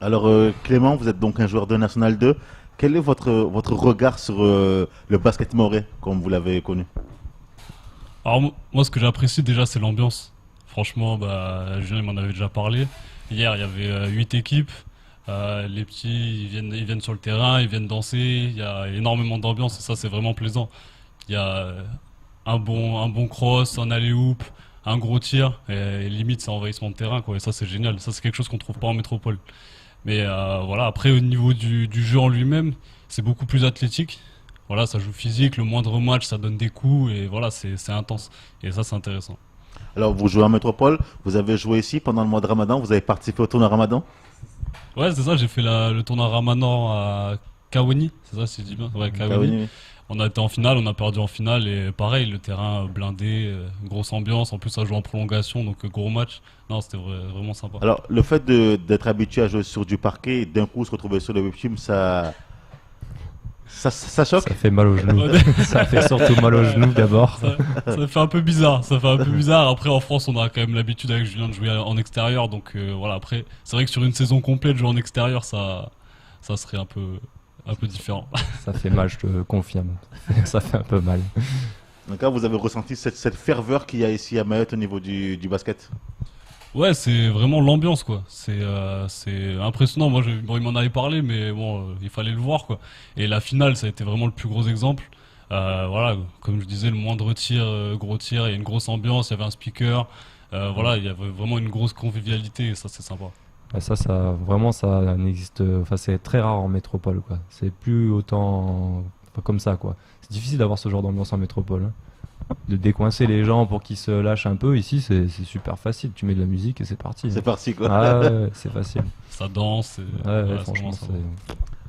Speaker 3: Alors Clément, vous êtes donc un joueur de National 2. Quel est votre regard sur le basket maoré, comme vous l'avez connu?
Speaker 21: Alors moi, ce que j'apprécie déjà, c'est l'ambiance. Franchement, Julien m'en avait déjà parlé. Hier, il y avait 8 équipes. Les petits, ils viennent sur le terrain, ils viennent danser. Il y a énormément d'ambiance et ça, c'est vraiment plaisant. Il y a un bon cross, un alley-oop, un gros tir, et limite c'est envahissement de terrain, quoi. Et ça c'est génial, ça c'est quelque chose qu'on trouve pas en métropole. Mais voilà, après au niveau du jeu en lui-même, c'est beaucoup plus athlétique. Voilà, ça joue physique, le moindre match ça donne des coups et voilà, c'est intense. Et ça c'est intéressant.
Speaker 3: Alors vous jouez en métropole, vous avez joué ici pendant le mois de Ramadan, vous avez participé au tournoi Ramadan?
Speaker 21: Ouais, c'est ça, j'ai fait le tournoi Ramadan à Kaweni, c'est ça si je dis bien? Ouais, Kaweni. Oui. On a été en finale, on a perdu en finale et pareil, le terrain blindé, grosse ambiance, en plus ça joue en prolongation, donc gros match. Non, c'était vraiment sympa.
Speaker 3: Alors le fait d'être habitué à jouer sur du parquet et d'un coup se retrouver sur le webcam, ça choque?
Speaker 20: Ça fait mal aux genoux. Ça fait surtout mal aux genoux d'abord.
Speaker 21: Ça fait un peu bizarre, Après en France, on a quand même l'habitude avec Julien de jouer en extérieur, donc voilà, après, c'est vrai que sur une saison complète, jouer en extérieur, ça serait un peu différent.
Speaker 20: Ça fait mal, je te confirme. Ça fait un peu mal.
Speaker 3: Donc là, vous avez ressenti cette ferveur qu'il y a ici à Mayotte au niveau du basket?
Speaker 21: Ouais, c'est vraiment l'ambiance, quoi. C'est impressionnant. Moi, il m'en avait parlé, mais bon, il fallait le voir, quoi. Et la finale, ça a été vraiment le plus gros exemple. Voilà, comme je disais, le moindre tir, gros tir, il y a une grosse ambiance, il y avait un speaker. Voilà, il y avait vraiment une grosse convivialité et ça, c'est sympa.
Speaker 20: Ça vraiment, ça n'existe. Enfin, c'est très rare en métropole, quoi. C'est plus autant comme ça, quoi. C'est difficile d'avoir ce genre d'ambiance en métropole. Hein. De décoincer les gens pour qu'ils se lâchent un peu. Ici, c'est super facile. Tu mets de la musique et c'est parti.
Speaker 3: C'est parti, quoi.
Speaker 20: Ah ouais, c'est facile.
Speaker 21: Ça danse.
Speaker 20: Ouais, franchement,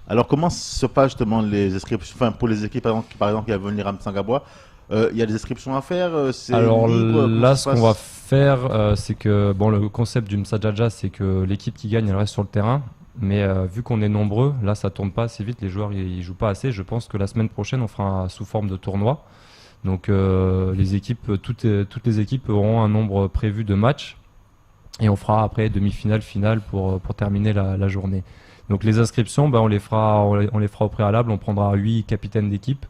Speaker 3: Alors, comment se passent justement les inscriptions, enfin, pour les équipes, par exemple, qui vont venir à Msangamboa? Il y a des inscriptions à faire?
Speaker 20: Alors là, ce qu'on va faire, c'est que bon, le concept du Msadjaja, c'est que l'équipe qui gagne, elle reste sur le terrain. Mais vu qu'on est nombreux, là ça tourne pas assez vite, les joueurs ils jouent pas assez. Je pense que la semaine prochaine on fera sous forme de tournoi. Donc les équipes, toutes les équipes auront un nombre prévu de matchs et on fera après demi-finale, finale pour terminer la journée. Donc les inscriptions, on les fera au préalable. On prendra 8 capitaines d'équipe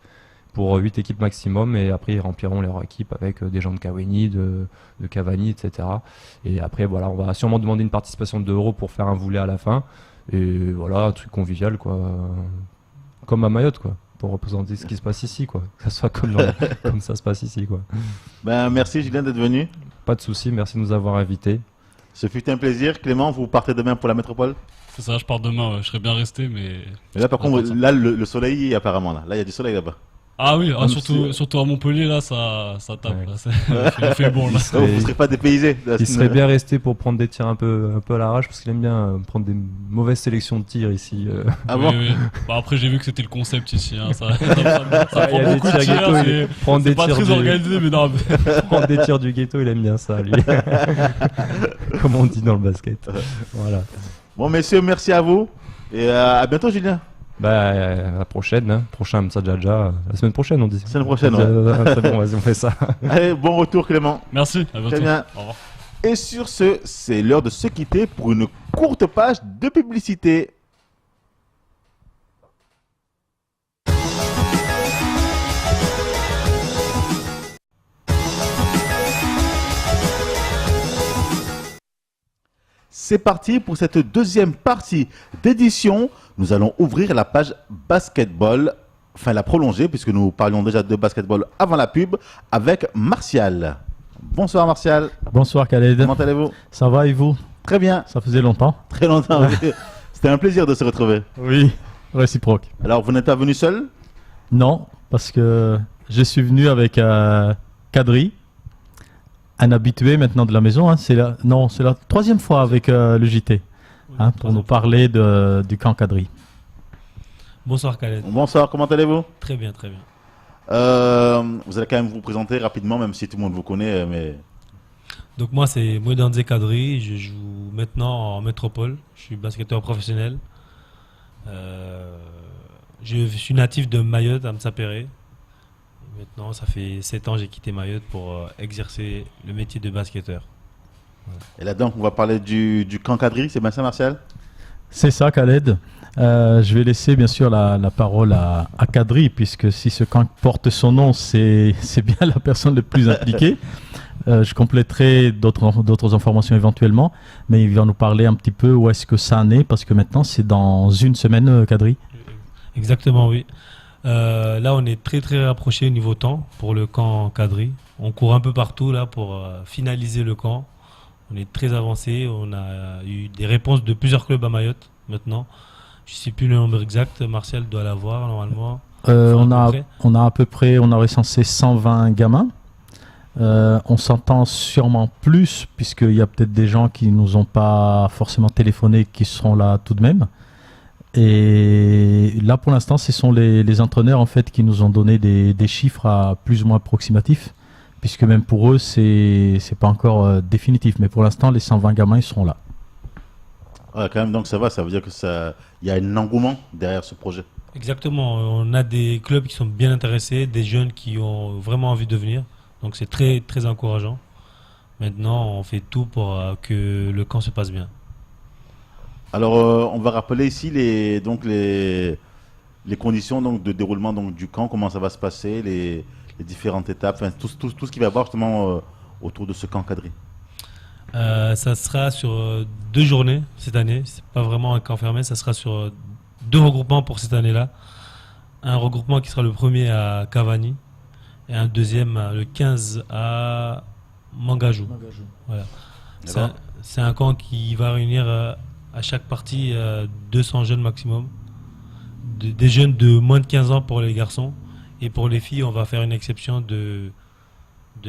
Speaker 20: pour 8 équipes maximum et après ils rempliront leur équipe avec des gens de Kawhi, de Cavani, etc. Et après voilà, on va sûrement demander une participation de 2 € pour faire un volley à la fin. Et voilà, un truc convivial quoi, comme à Mayotte quoi, pour représenter ce qui se passe ici quoi, que ça soit comme ça se passe ici quoi.
Speaker 3: Ben merci Julien d'être venu.
Speaker 20: Pas de souci, merci de nous avoir invités.
Speaker 3: Ce fut un plaisir. Clément, vous partez demain pour la métropole?
Speaker 21: C'est ça, je pars demain, ouais. Je serais bien resté mais
Speaker 3: là par contre, là le soleil apparemment là, il y a du soleil là-bas.
Speaker 21: Ah oui, surtout à Montpellier, là, ça tape. Ouais. Là, il fait bon, là.
Speaker 3: Vous ne serez pas dépaysé.
Speaker 20: Il serait bien resté pour prendre des tirs un peu à l'arrache, parce qu'il aime bien prendre des mauvaises sélections de tirs ici.
Speaker 3: Ah bon?
Speaker 21: Oui. Bah, après, j'ai vu que c'était le concept ici. Hein. Ça prend beaucoup de tirs.
Speaker 20: C'est
Speaker 21: pas très organisé, mais non.
Speaker 20: Prendre des tirs du ghetto, il aime bien ça, lui. Comme on dit dans le basket. Voilà.
Speaker 3: Bon, messieurs, merci à vous. Et à bientôt, Julien.
Speaker 20: La prochaine, hein. Prochain Msadjaja, la semaine prochaine on dit.
Speaker 3: Semaine prochaine, ouais.
Speaker 20: C'est bon, vas-y, on fait ça.
Speaker 3: Allez, bon retour Clément.
Speaker 21: Merci, à bientôt.
Speaker 3: Très bien.
Speaker 21: Au revoir.
Speaker 3: Et sur ce, c'est l'heure de se quitter pour une courte page de publicité. C'est parti pour cette deuxième partie d'édition. Nous allons ouvrir la page basketball, enfin la prolonger, puisque nous parlions déjà de basketball avant la pub, avec Martial. Bonsoir Martial.
Speaker 1: Bonsoir Khaled.
Speaker 3: Comment allez-vous?
Speaker 1: Ça va et vous?
Speaker 3: Très bien.
Speaker 1: Ça faisait longtemps.
Speaker 3: Très longtemps, oui. C'était un plaisir de se retrouver.
Speaker 1: Oui, réciproque.
Speaker 3: Alors vous n'êtes pas venu seul?
Speaker 1: Non, parce que je suis venu avec Kadri. Un habitué maintenant de la maison, hein. C'est la troisième fois avec le JT, hein, pour nous parler du camp Kadri.
Speaker 22: Bonsoir Khaled.
Speaker 3: Bonsoir, comment allez-vous?
Speaker 22: Très bien, très bien.
Speaker 3: Vous allez quand même vous présenter rapidement, même si tout le monde vous connaît. Mais...
Speaker 22: Donc moi c'est Mouedandze Kadri, je joue maintenant en métropole, je suis basketteur professionnel. Je suis natif de Mayotte, à Msapéré. Maintenant, ça fait 7 ans que j'ai quitté Mayotte pour exercer le métier de basketteur.
Speaker 3: Voilà. Et là donc, on va parler du camp Kadri, c'est bien ça Martial?
Speaker 1: C'est ça Khaled. Je vais laisser bien sûr la parole à Kadri, puisque si ce camp porte son nom, c'est bien la personne la plus impliquée. Je compléterai d'autres informations éventuellement, mais il va nous parler un petit peu où est-ce que ça en est, parce que maintenant c'est dans une semaine Kadri.
Speaker 22: Exactement, oui. Là, on est très très rapproché au niveau temps pour le camp Kadri. On court un peu partout là pour finaliser le camp. On est très avancé. On a eu des réponses de plusieurs clubs à Mayotte maintenant. Je ne sais plus le nombre exact. Martial doit l'avoir normalement.
Speaker 1: On a à peu près, on a recensé 120 gamins. On s'entend sûrement plus, puisqu'il y a peut-être des gens qui nous ont pas forcément téléphoné, qui seront là tout de même. Et là, pour l'instant, ce sont les entraîneurs en fait qui nous ont donné des chiffres à plus ou moins approximatifs, puisque même pour eux, c'est pas encore définitif. Mais pour l'instant, les 120 gamins, ils seront là.
Speaker 3: Ouais, quand même, donc ça va. Ça veut dire que il y a un engouement derrière ce projet.
Speaker 22: Exactement. On a des clubs qui sont bien intéressés, des jeunes qui ont vraiment envie de venir. Donc c'est très très encourageant. Maintenant, on fait tout pour que le camp se passe bien.
Speaker 3: Alors, on va rappeler ici les conditions donc, de déroulement donc, du camp, comment ça va se passer, les différentes étapes, enfin, tout ce qu'il va y avoir justement autour de ce camp Kadri.
Speaker 22: Ça sera sur 2 journées cette année, c'est pas vraiment un camp fermé, ça sera sur 2 regroupements pour cette année-là. Un regroupement qui sera le premier à Cavani et un deuxième le 15 à Mangajou. Voilà. C'est un camp qui va réunir à chaque partie 200 jeunes maximum, des jeunes de moins de 15 ans pour les garçons, et pour les filles on va faire une exception de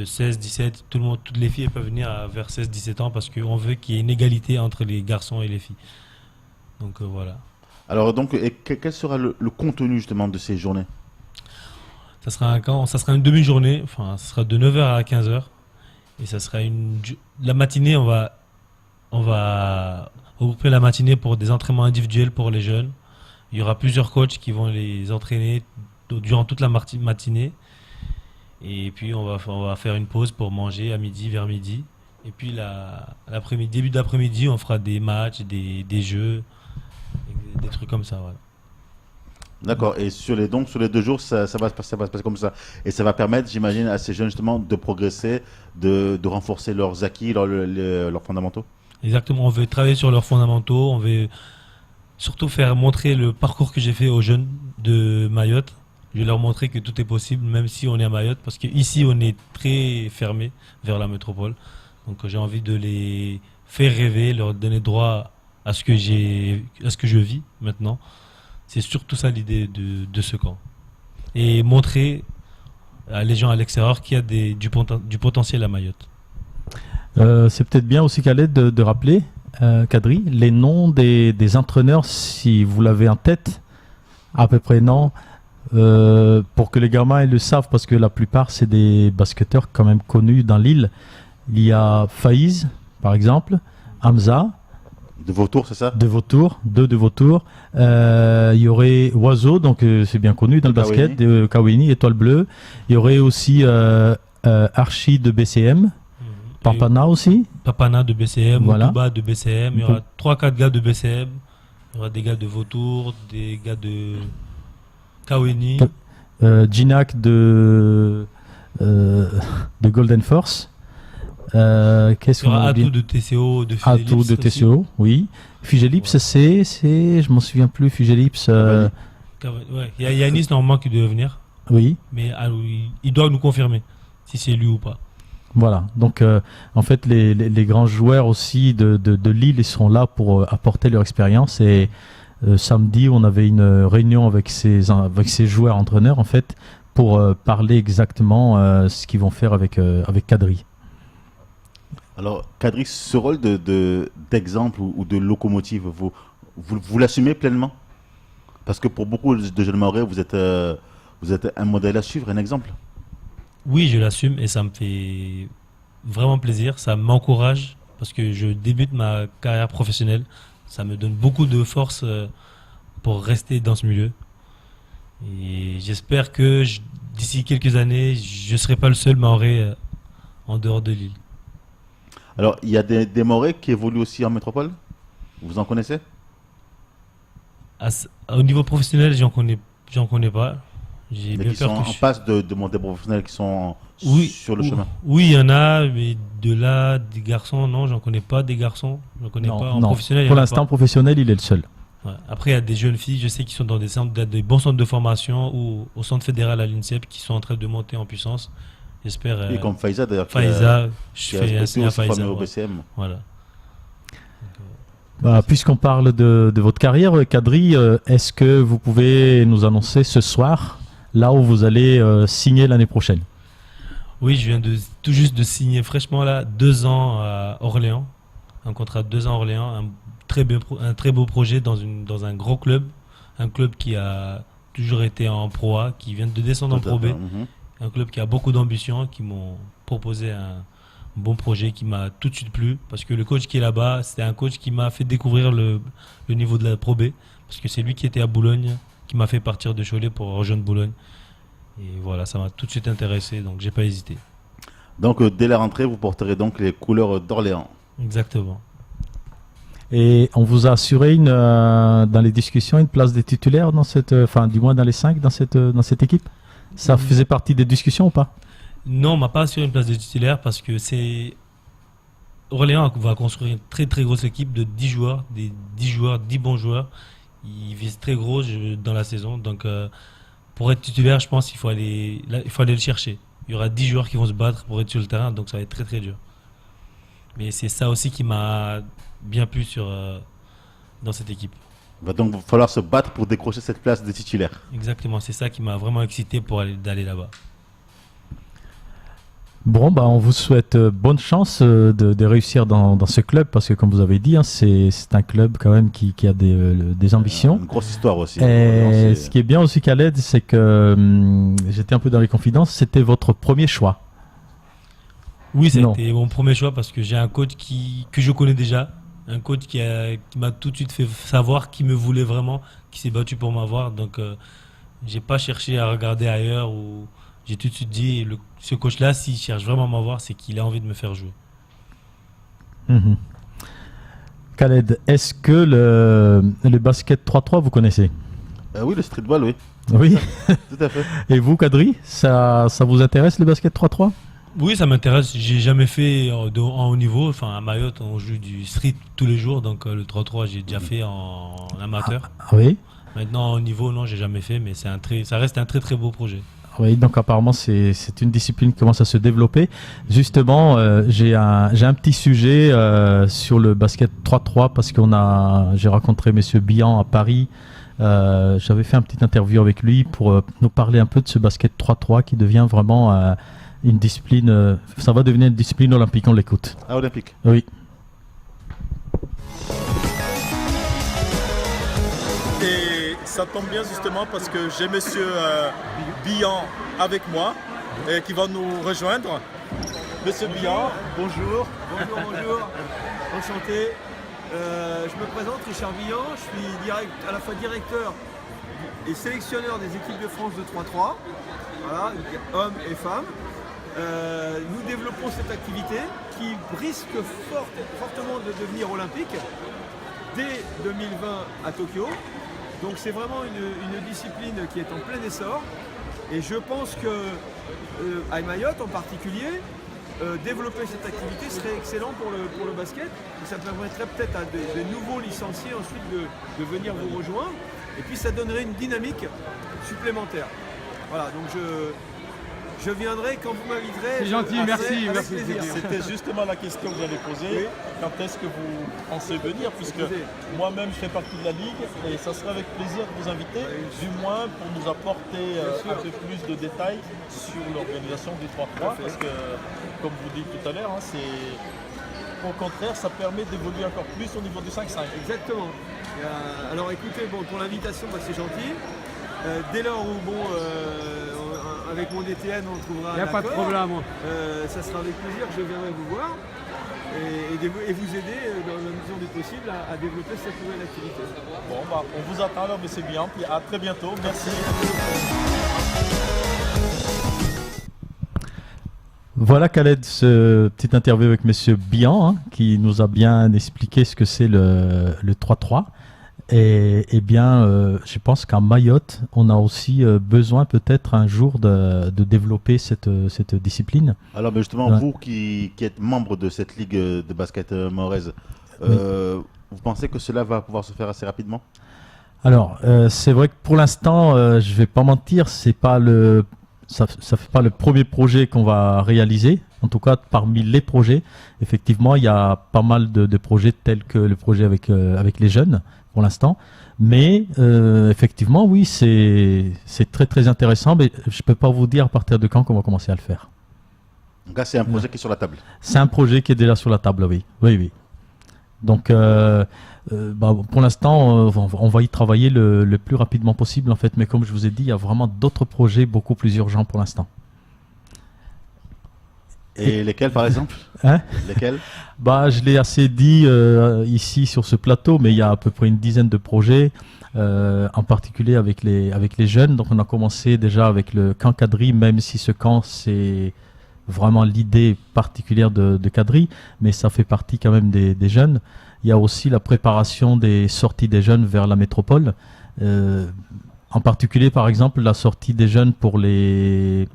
Speaker 22: 16, 17, toutes les filles peuvent venir vers 16, 17 ans parce qu'on veut qu'il y ait une égalité entre les garçons et les filles. Donc voilà.
Speaker 3: Alors donc, quel sera le contenu justement de ces journées?
Speaker 22: Ça sera une demi-journée, enfin ça sera de 9h à 15h, et ça sera la matinée on va regrouper la matinée pour des entraînements individuels pour les jeunes. Il y aura plusieurs coachs qui vont les entraîner durant toute la matinée. Et puis on va faire une pause pour manger à midi, vers midi. Et puis début d'après-midi, on fera des matchs, des jeux, des trucs comme ça. Voilà.
Speaker 3: D'accord. Et sur les 2 jours, ça va se passer comme ça. Et ça va permettre, j'imagine, à ces jeunes justement de progresser, de renforcer leurs acquis, leurs fondamentaux.
Speaker 22: Exactement. On veut travailler sur leurs fondamentaux. On veut surtout faire montrer le parcours que j'ai fait aux jeunes de Mayotte. Je vais leur montrer que tout est possible, même si on est à Mayotte, parce qu'ici, on est très fermé vers la métropole. Donc j'ai envie de les faire rêver, leur donner droit à ce que je vis maintenant. C'est surtout ça l'idée de ce camp. Et montrer à les gens à l'extérieur qu'il y a du potentiel à Mayotte.
Speaker 1: C'est peut-être bien aussi, Khaled, de rappeler, Kadri, les noms des entraîneurs, si vous l'avez en tête, à peu près non, pour que les gamins ils le savent, parce que la plupart, c'est des basketteurs quand même connus dans l'île. Il y a Faïz, par exemple, Hamza.
Speaker 3: De Vautour, c'est ça?
Speaker 1: De Vautour, 2 de Vautour. Il y aurait Oiseau, donc c'est bien connu dans le basket, de Kawini, Étoile Bleue. Il y aurait aussi Archie de BCM, Papana aussi.
Speaker 22: Papana de BCM,
Speaker 1: voilà.
Speaker 22: Moutuba de BCM. Il y aura 3-4 gars de BCM. Il y aura des gars de Vautour, des gars de Kawini.
Speaker 1: Ginac de Golden Force. Qu'est-ce qu'on a oublié?
Speaker 22: Atout de TCO, de Fugelips.
Speaker 1: Atout de TCO, oui. Fugelips, c'est, je m'en souviens plus, Fugelips.
Speaker 22: Ouais. Il y a Yanis normalement qui doit venir.
Speaker 1: Oui.
Speaker 22: Mais il doit nous confirmer si c'est lui ou pas.
Speaker 1: Voilà. Donc, en fait, les grands joueurs aussi de Lille, ils seront là pour apporter leur expérience. Et samedi, on avait une réunion avec ces joueurs entraîneurs, en fait, pour parler exactement ce qu'ils vont faire avec Kadri.
Speaker 3: Alors, Kadri, ce rôle d'exemple ou de locomotive, vous l'assumez pleinement? Parce que pour beaucoup de jeunes Mahorais, vous êtes un modèle à suivre, un exemple.
Speaker 22: Oui, je l'assume et ça me fait vraiment plaisir. Ça m'encourage parce que je débute ma carrière professionnelle. Ça me donne beaucoup de force pour rester dans ce milieu. Et j'espère que d'ici quelques années, je ne serai pas le seul Mahorais en dehors de l'île.
Speaker 3: Alors, il y a des Mahorais qui évoluent aussi en métropole? Vous en connaissez?
Speaker 22: Au niveau professionnel, j'en connais pas.
Speaker 3: Mais qui sont en passe de monter professionnels, qui sont sur le chemin?
Speaker 22: Oui, il y en a, mais de là, des garçons, non, j'en connais pas des garçons. J'en connais pas. En professionnel,
Speaker 1: pour l'instant, professionnel, il est le seul.
Speaker 22: Ouais. Après, il y a des jeunes filles, je sais, qui sont dans des bons centres de formation ou au centre fédéral à l'INSEP qui sont en train de monter en puissance. J'espère.
Speaker 3: Et comme Faiza d'ailleurs.
Speaker 22: Faiza, je fais un signe à Faiza.
Speaker 3: Au BCM.
Speaker 22: Voilà.
Speaker 1: Puisqu'on parle de votre carrière, Kadri, est-ce que vous pouvez nous annoncer ce soir là où vous allez signer l'année prochaine?
Speaker 22: Oui, je viens tout juste de signer fraîchement là 2 ans à Orléans, un contrat de 2 ans à Orléans, un très beau projet dans un gros club, un club qui a toujours été en Pro A, qui vient de descendre en Pro B, un club qui a beaucoup d'ambition, qui m'ont proposé un bon projet qui m'a tout de suite plu, parce que le coach qui est là-bas, c'était un coach qui m'a fait découvrir le niveau de la Pro B, parce que c'est lui qui était à Boulogne, qui m'a fait partir de Cholet pour rejoindre Boulogne. Et voilà, ça m'a tout de suite intéressé, donc j'ai pas hésité.
Speaker 3: Donc dès la rentrée, vous porterez donc les couleurs d'Orléans.
Speaker 22: Exactement.
Speaker 1: Et on vous a assuré dans les discussions une place des titulaires dans cette, enfin du moins dans les 5 dans cette équipe. Ça faisait partie des discussions ou pas?
Speaker 22: Non, on m'a pas assuré une place de titulaire parce que Orléans va construire une très très grosse équipe de 10 joueurs, 10 bons joueurs. Ils visent très gros dans la saison, donc pour être titulaire, je pense qu'il faut aller le chercher. Il y aura 10 joueurs qui vont se battre pour être sur le terrain, donc ça va être très très dur. Mais c'est ça aussi qui m'a bien plu dans cette équipe.
Speaker 3: Il va donc falloir se battre pour décrocher cette place de titulaire.
Speaker 22: Exactement, c'est ça qui m'a vraiment excité pour d'aller là-bas.
Speaker 1: Bon, on vous souhaite bonne chance de réussir dans ce club, parce que comme vous avez dit, c'est un club quand même qui a des ambitions.
Speaker 3: Une grosse histoire aussi.
Speaker 1: Et ce qui est bien aussi, Khaled, c'est que j'étais un peu dans les confidences, c'était votre premier choix.
Speaker 22: Oui, c'était mon premier choix parce que j'ai un coach que je connais déjà, un coach qui m'a tout de suite fait savoir qui me voulait vraiment, qui s'est battu pour m'avoir. Donc, j'ai pas cherché à regarder ailleurs. Ou j'ai tout de suite dit, ce coach-là, s'il cherche vraiment à m'avoir, c'est qu'il a envie de me faire jouer.
Speaker 1: Khaled, est-ce que le basket 3-3, vous connaissez?
Speaker 3: Oui, le streetball, oui.
Speaker 1: Oui.
Speaker 3: Tout à fait.
Speaker 1: Et vous, Kadri, ça vous intéresse le basket 3-3?
Speaker 22: Oui, ça m'intéresse. J'ai jamais fait en haut niveau. Enfin, à Mayotte, on joue du street tous les jours. Donc, le 3-3, j'ai déjà fait en amateur.
Speaker 1: Oui.
Speaker 22: Maintenant, au niveau, non, j'ai jamais fait. Mais ça reste un très, très beau projet.
Speaker 1: Oui, donc apparemment, c'est une discipline qui commence à se développer. Justement, j'ai un petit sujet sur le basket 3-3 parce j'ai rencontré M. Bihan à Paris. J'avais fait une petite interview avec lui pour nous parler un peu de ce basket 3-3 qui devient vraiment une discipline. Ça va devenir une discipline olympique, on l'écoute.
Speaker 3: Ah, olympique.
Speaker 1: Oui.
Speaker 2: Et ça tombe bien justement parce que j'ai monsieur Bihan avec moi qui va nous rejoindre. Monsieur Bihan, bonjour.
Speaker 7: Bonjour. Enchanté. Je me présente, Richard Bihan, je suis à la fois directeur et sélectionneur des équipes de France de 3-3, voilà, hommes et femmes. Nous développons cette activité qui risque fortement de devenir olympique dès 2020 à Tokyo. Donc c'est vraiment une discipline qui est en plein essor et je pense que à Mayotte en particulier, développer cette activité serait excellent pour le basket. Et ça permettrait peut-être à des nouveaux licenciés ensuite de venir vous rejoindre. Et puis ça donnerait une dynamique supplémentaire. Voilà, donc je viendrai quand vous m'inviterez.
Speaker 2: C'est gentil, merci.
Speaker 7: Plaisir.
Speaker 2: C'était justement la question que j'allais poser. Oui. Quand est-ce que vous pensez venir? Puisque moi-même je fais partie de la Ligue et ça serait avec plaisir de vous inviter, du moins pour nous apporter un peu plus de détails sur l'organisation du 3-3. Parce que, comme vous dites tout à l'heure, au contraire, ça permet d'évoluer encore plus au niveau du 5-5.
Speaker 7: Exactement. Alors écoutez, pour l'invitation, c'est gentil. Dès lors où avec mon DTN on trouvera un accord.
Speaker 2: Il n'y a pas de problème.
Speaker 7: Ça sera avec plaisir que je viendrai vous voir et vous aider dans la mesure du possible à développer cette nouvelle activité.
Speaker 2: Bon, on vous attend alors, monsieur Bihan, puis à très bientôt. Merci.
Speaker 1: Voilà Khaled, ce petit interview avec monsieur Bihan qui nous a bien expliqué ce que c'est le 3-3. Et bien, je pense qu'à Mayotte, on a aussi besoin peut-être un jour de développer cette discipline.
Speaker 3: Alors justement, vous qui êtes membre de cette ligue de basket mahoraise, vous pensez que cela va pouvoir se faire assez rapidement?
Speaker 1: Alors, c'est vrai que pour l'instant, je ne vais pas mentir, ça fait pas le premier projet qu'on va réaliser. En tout cas, parmi les projets, effectivement, il y a pas mal de projets tels que le projet avec les jeunes pour l'instant. Mais effectivement, oui, c'est très très intéressant. Mais je ne peux pas vous dire à partir de quand on va commencer à le faire.
Speaker 3: Donc là, c'est un projet qui est sur la table.
Speaker 1: C'est un projet qui est déjà sur la table, oui. Oui. Donc, pour l'instant, on va y travailler le plus rapidement possible, en fait. Mais comme je vous ai dit, il y a vraiment d'autres projets beaucoup plus urgents pour l'instant.
Speaker 3: Et lesquels, par exemple? Lesquels?
Speaker 1: Je l'ai assez dit ici sur ce plateau, mais il y a à peu près une dizaine de projets, en particulier avec les jeunes. Donc, on a commencé déjà avec le camp Kadri, même si ce camp, c'est vraiment l'idée particulière de Kadri, mais ça fait partie quand même des jeunes. Il y a aussi la préparation des sorties des jeunes vers la métropole. En particulier, par exemple, la sortie des jeunes pour le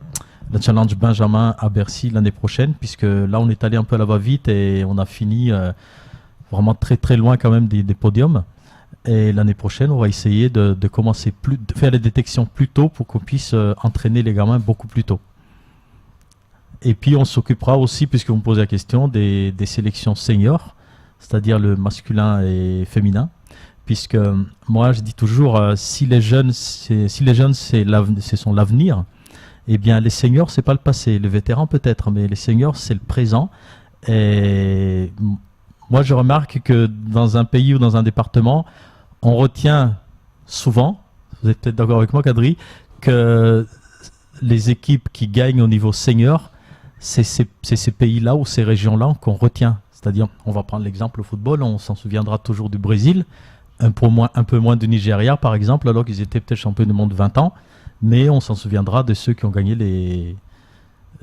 Speaker 1: Challenge Benjamin à Bercy l'année prochaine, puisque là, on est allé un peu à la va-vite et on a fini vraiment très très loin quand même des podiums. Et l'année prochaine, on va essayer de commencer de faire les détections plus tôt pour qu'on puisse entraîner les gamins beaucoup plus tôt. Et puis, on s'occupera aussi, puisque vous me posez la question, des sélections seniors, c'est-à-dire le masculin et féminin. Puisque moi, je dis toujours, si les jeunes, c'est sont l'avenir, eh bien, les seniors, c'est pas le passé. Les vétérans, peut-être, mais les seniors, c'est le présent. Et moi, je remarque que dans un pays ou dans un département, on retient souvent, vous êtes peut-être d'accord avec moi, Kadri, que les équipes qui gagnent au niveau senior, c'est ces pays-là ou ces régions-là qu'on retient. C'est-à-dire, on va prendre l'exemple au football, on s'en souviendra toujours du Brésil, un peu moins du Nigeria par exemple, alors qu'ils étaient peut-être champions du monde 20 ans, mais on s'en souviendra de ceux qui ont gagné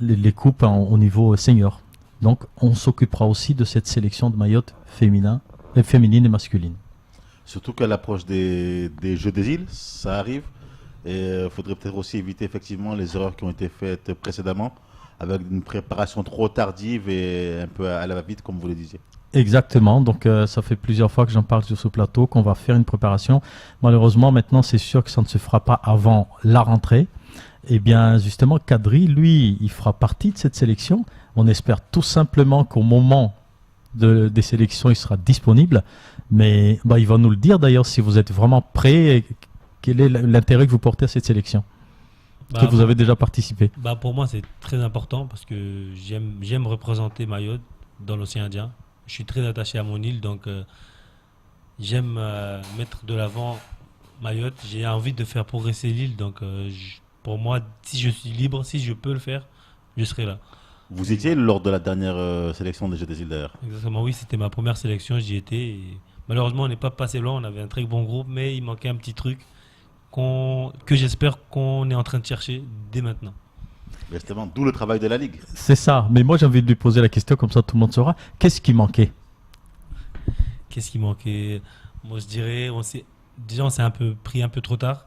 Speaker 1: les coupes au niveau senior. Donc on s'occupera aussi de cette sélection de maillots féminine et masculine.
Speaker 3: Surtout qu'à l'approche des Jeux des îles, ça arrive. Et il faudrait peut-être aussi éviter effectivement les erreurs qui ont été faites précédemment, avec une préparation trop tardive et un peu à la va-vite, comme vous le disiez.
Speaker 1: Exactement, donc ça fait plusieurs fois que j'en parle sur ce plateau, qu'on va faire une préparation. Malheureusement, maintenant, c'est sûr que ça ne se fera pas avant la rentrée. Et bien, justement, Kadri, lui, il fera partie de cette sélection. On espère tout simplement qu'au moment des sélections, il sera disponible. Mais il va nous le dire d'ailleurs si vous êtes vraiment prêt et quel est l'intérêt que vous portez à cette sélection que vous avez déjà participé.
Speaker 22: Pour moi, c'est très important parce que j'aime représenter Mayotte dans l'océan Indien. Je suis très attaché à mon île, donc j'aime mettre de l'avant Mayotte. J'ai envie de faire progresser l'île, donc pour moi, si je suis libre, si je peux le faire, je serai là.
Speaker 3: Vous étiez lors de la dernière sélection des Jeux des îles d'ailleurs.
Speaker 22: Exactement, oui, c'était ma première sélection, j'y étais. Et malheureusement, on n'est pas passé loin, on avait un très bon groupe, mais il manquait un petit truc que j'espère qu'on est en train de chercher dès maintenant.
Speaker 3: Justement, d'où le travail de la Ligue.
Speaker 1: C'est ça, mais moi j'ai envie de lui poser la question, comme ça tout le monde saura. Qu'est-ce qui manquait?
Speaker 22: Qu'est-ce qui manquait? Moi je dirais, on s'est pris un peu trop tard.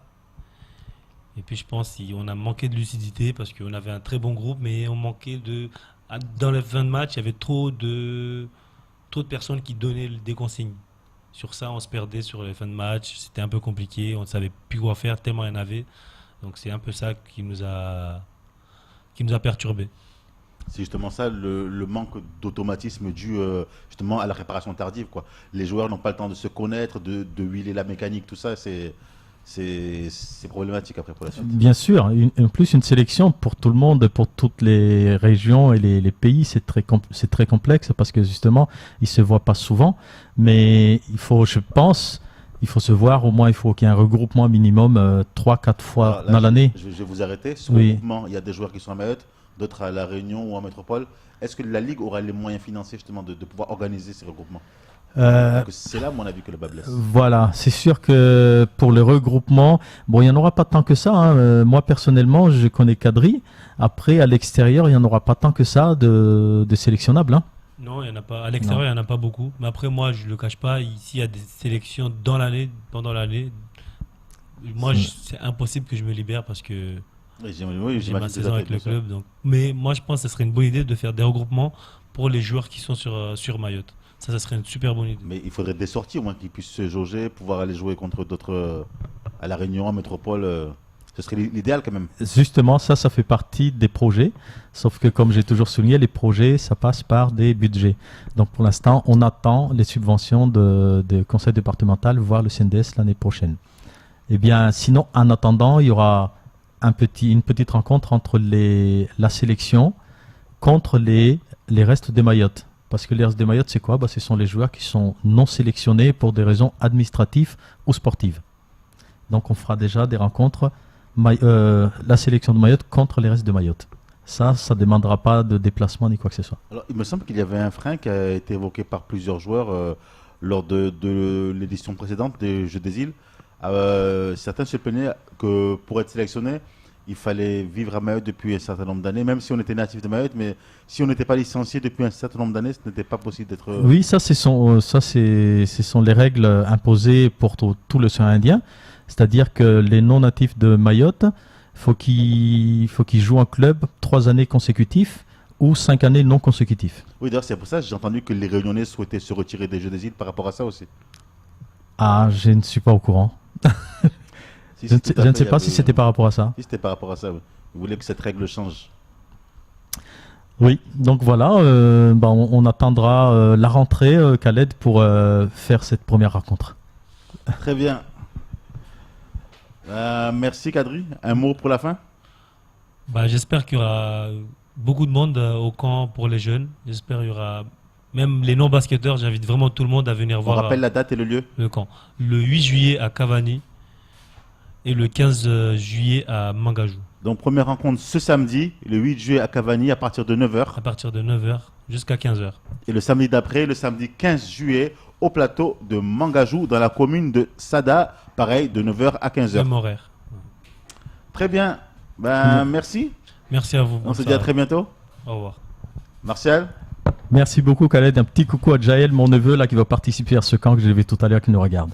Speaker 22: Et puis je pense qu'on a manqué de lucidité parce qu'on avait un très bon groupe, mais on manquait dans les fins de match, il y avait trop de personnes qui donnaient des consignes. Sur ça, on se perdait sur les fins de match, c'était un peu compliqué, on ne savait plus quoi faire tellement il y en avait. Donc c'est un peu ça qui nous a perturbés.
Speaker 3: C'est justement ça, le manque d'automatisme dû justement à la réparation tardive, quoi. Les joueurs n'ont pas le temps de se connaître, de huiler la mécanique, tout ça, c'est problématique après pour la suite.
Speaker 1: Bien sûr, en plus une sélection pour tout le monde, pour toutes les régions et les pays, c'est très complexe parce que justement, ils ne se voient pas souvent, mais il faut se voir au moins, il faut qu'il y ait un regroupement minimum 3-4 fois dans l'année.
Speaker 3: Je vais vous arrêter. Sur le regroupement, il y a des joueurs qui sont à Mayotte, d'autres à La Réunion ou en métropole. Est-ce que la Ligue aura les moyens financiers justement de pouvoir organiser ces regroupements? C'est là, à mon avis, que le bas blesse.
Speaker 1: Voilà, c'est sûr que pour le regroupement, il n'y en aura pas tant que ça. Hein. Moi, personnellement, je connais Kadri. Après, à l'extérieur, il n'y en aura pas tant que ça de sélectionnables. Hein.
Speaker 22: Non, il n'y en a pas. À l'extérieur, il n'y en a pas beaucoup. Mais après, moi, je ne le cache pas. Ici, il y a des sélections pendant l'année. Moi, c'est impossible que je me libère parce que j'ai ma saison avec le club. Donc. Mais moi, je pense que ce serait une bonne idée de faire des regroupements pour les joueurs qui sont sur Mayotte. Ça serait une super bonne idée.
Speaker 3: Mais il faudrait des sorties au moins qu'ils puissent se jauger, pouvoir aller jouer contre d'autres à La Réunion, en métropole. Ce serait l'idéal quand même.
Speaker 1: Justement, ça fait partie des projets. Sauf que comme j'ai toujours souligné, les projets, ça passe par des budgets. Donc pour l'instant, on attend les subventions des conseils départemental, voire le CNDS l'année prochaine. Eh bien, sinon, en attendant, il y aura une petite rencontre entre la sélection contre les restes des Mayotte. Parce que les restes des Mayotte, c'est quoi? Ce sont les joueurs qui sont non sélectionnés pour des raisons administratives ou sportives. Donc on fera déjà des rencontres, la sélection de Mayotte contre les restes de Mayotte. Ça ne demandera pas de déplacement ni quoi que ce soit.
Speaker 3: Alors, il me semble qu'il y avait un frein qui a été évoqué par plusieurs joueurs lors de l'édition précédente des Jeux des îles. Certains se plaignaient que pour être sélectionné, il fallait vivre à Mayotte depuis un certain nombre d'années, même si on était natif de Mayotte, mais si on n'était pas licencié depuis un certain nombre d'années, ce n'était pas possible d'être...
Speaker 1: Oui, ce sont les règles imposées pour tout le sein indien. C'est-à-dire que les non-natifs de Mayotte, faut qu'ils jouent en club 3 années consécutives ou 5 années non consécutives.
Speaker 3: Oui, d'ailleurs, c'est pour ça que j'ai entendu que les Réunionnais souhaitaient se retirer des Jeux des îles par rapport à ça aussi.
Speaker 1: Ah, je ne suis pas au courant. Je ne sais pas si c'était par rapport à ça.
Speaker 3: Si c'était par rapport à ça, oui. Vous voulez que cette règle change?
Speaker 1: Oui, donc voilà, on attendra la rentrée, Khaled, pour faire cette première rencontre.
Speaker 3: Très bien. Merci Kadri. Un mot pour la fin?
Speaker 22: J'espère qu'il y aura beaucoup de monde au camp pour les jeunes. J'espère qu'il y aura même les non-basketteurs. J'invite vraiment tout le monde à venir voir.
Speaker 3: On rappelle la date et le lieu?
Speaker 22: Le camp. Le 8 juillet à Cavani et le 15 juillet à Mangajou.
Speaker 3: Donc première rencontre ce samedi, le 8 juillet à Cavani à partir de 9h.
Speaker 22: À partir de 9h. jusqu'à 15h.
Speaker 3: Et le samedi d'après, le samedi 15 juillet, au plateau de Mangajou, dans la commune de Sada, pareil, de 9h à 15h.
Speaker 22: Même horaire.
Speaker 3: Très bien. Merci.
Speaker 22: Merci à vous.
Speaker 3: On se dit à très bientôt.
Speaker 22: Au revoir.
Speaker 3: Martial.
Speaker 1: Merci beaucoup Khaled. Un petit coucou à Jaël, mon neveu là qui va participer à ce camp que j'ai vu tout à l'heure qui nous regarde.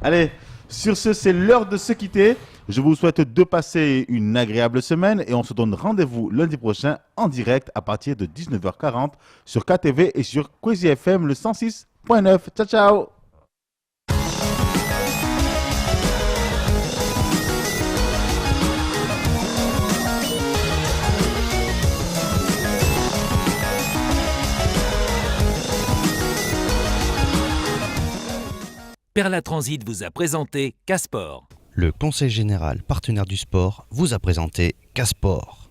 Speaker 3: Allez, sur ce, c'est l'heure de se quitter. Je vous souhaite de passer une agréable semaine et on se donne rendez-vous lundi prochain en direct à partir de 19h40 sur KTV et sur Crazy FM le 106.9. Ciao, ciao.
Speaker 9: Perla Transit vous a présenté Casport.
Speaker 10: Le Conseil général partenaire du sport vous a présenté Casport.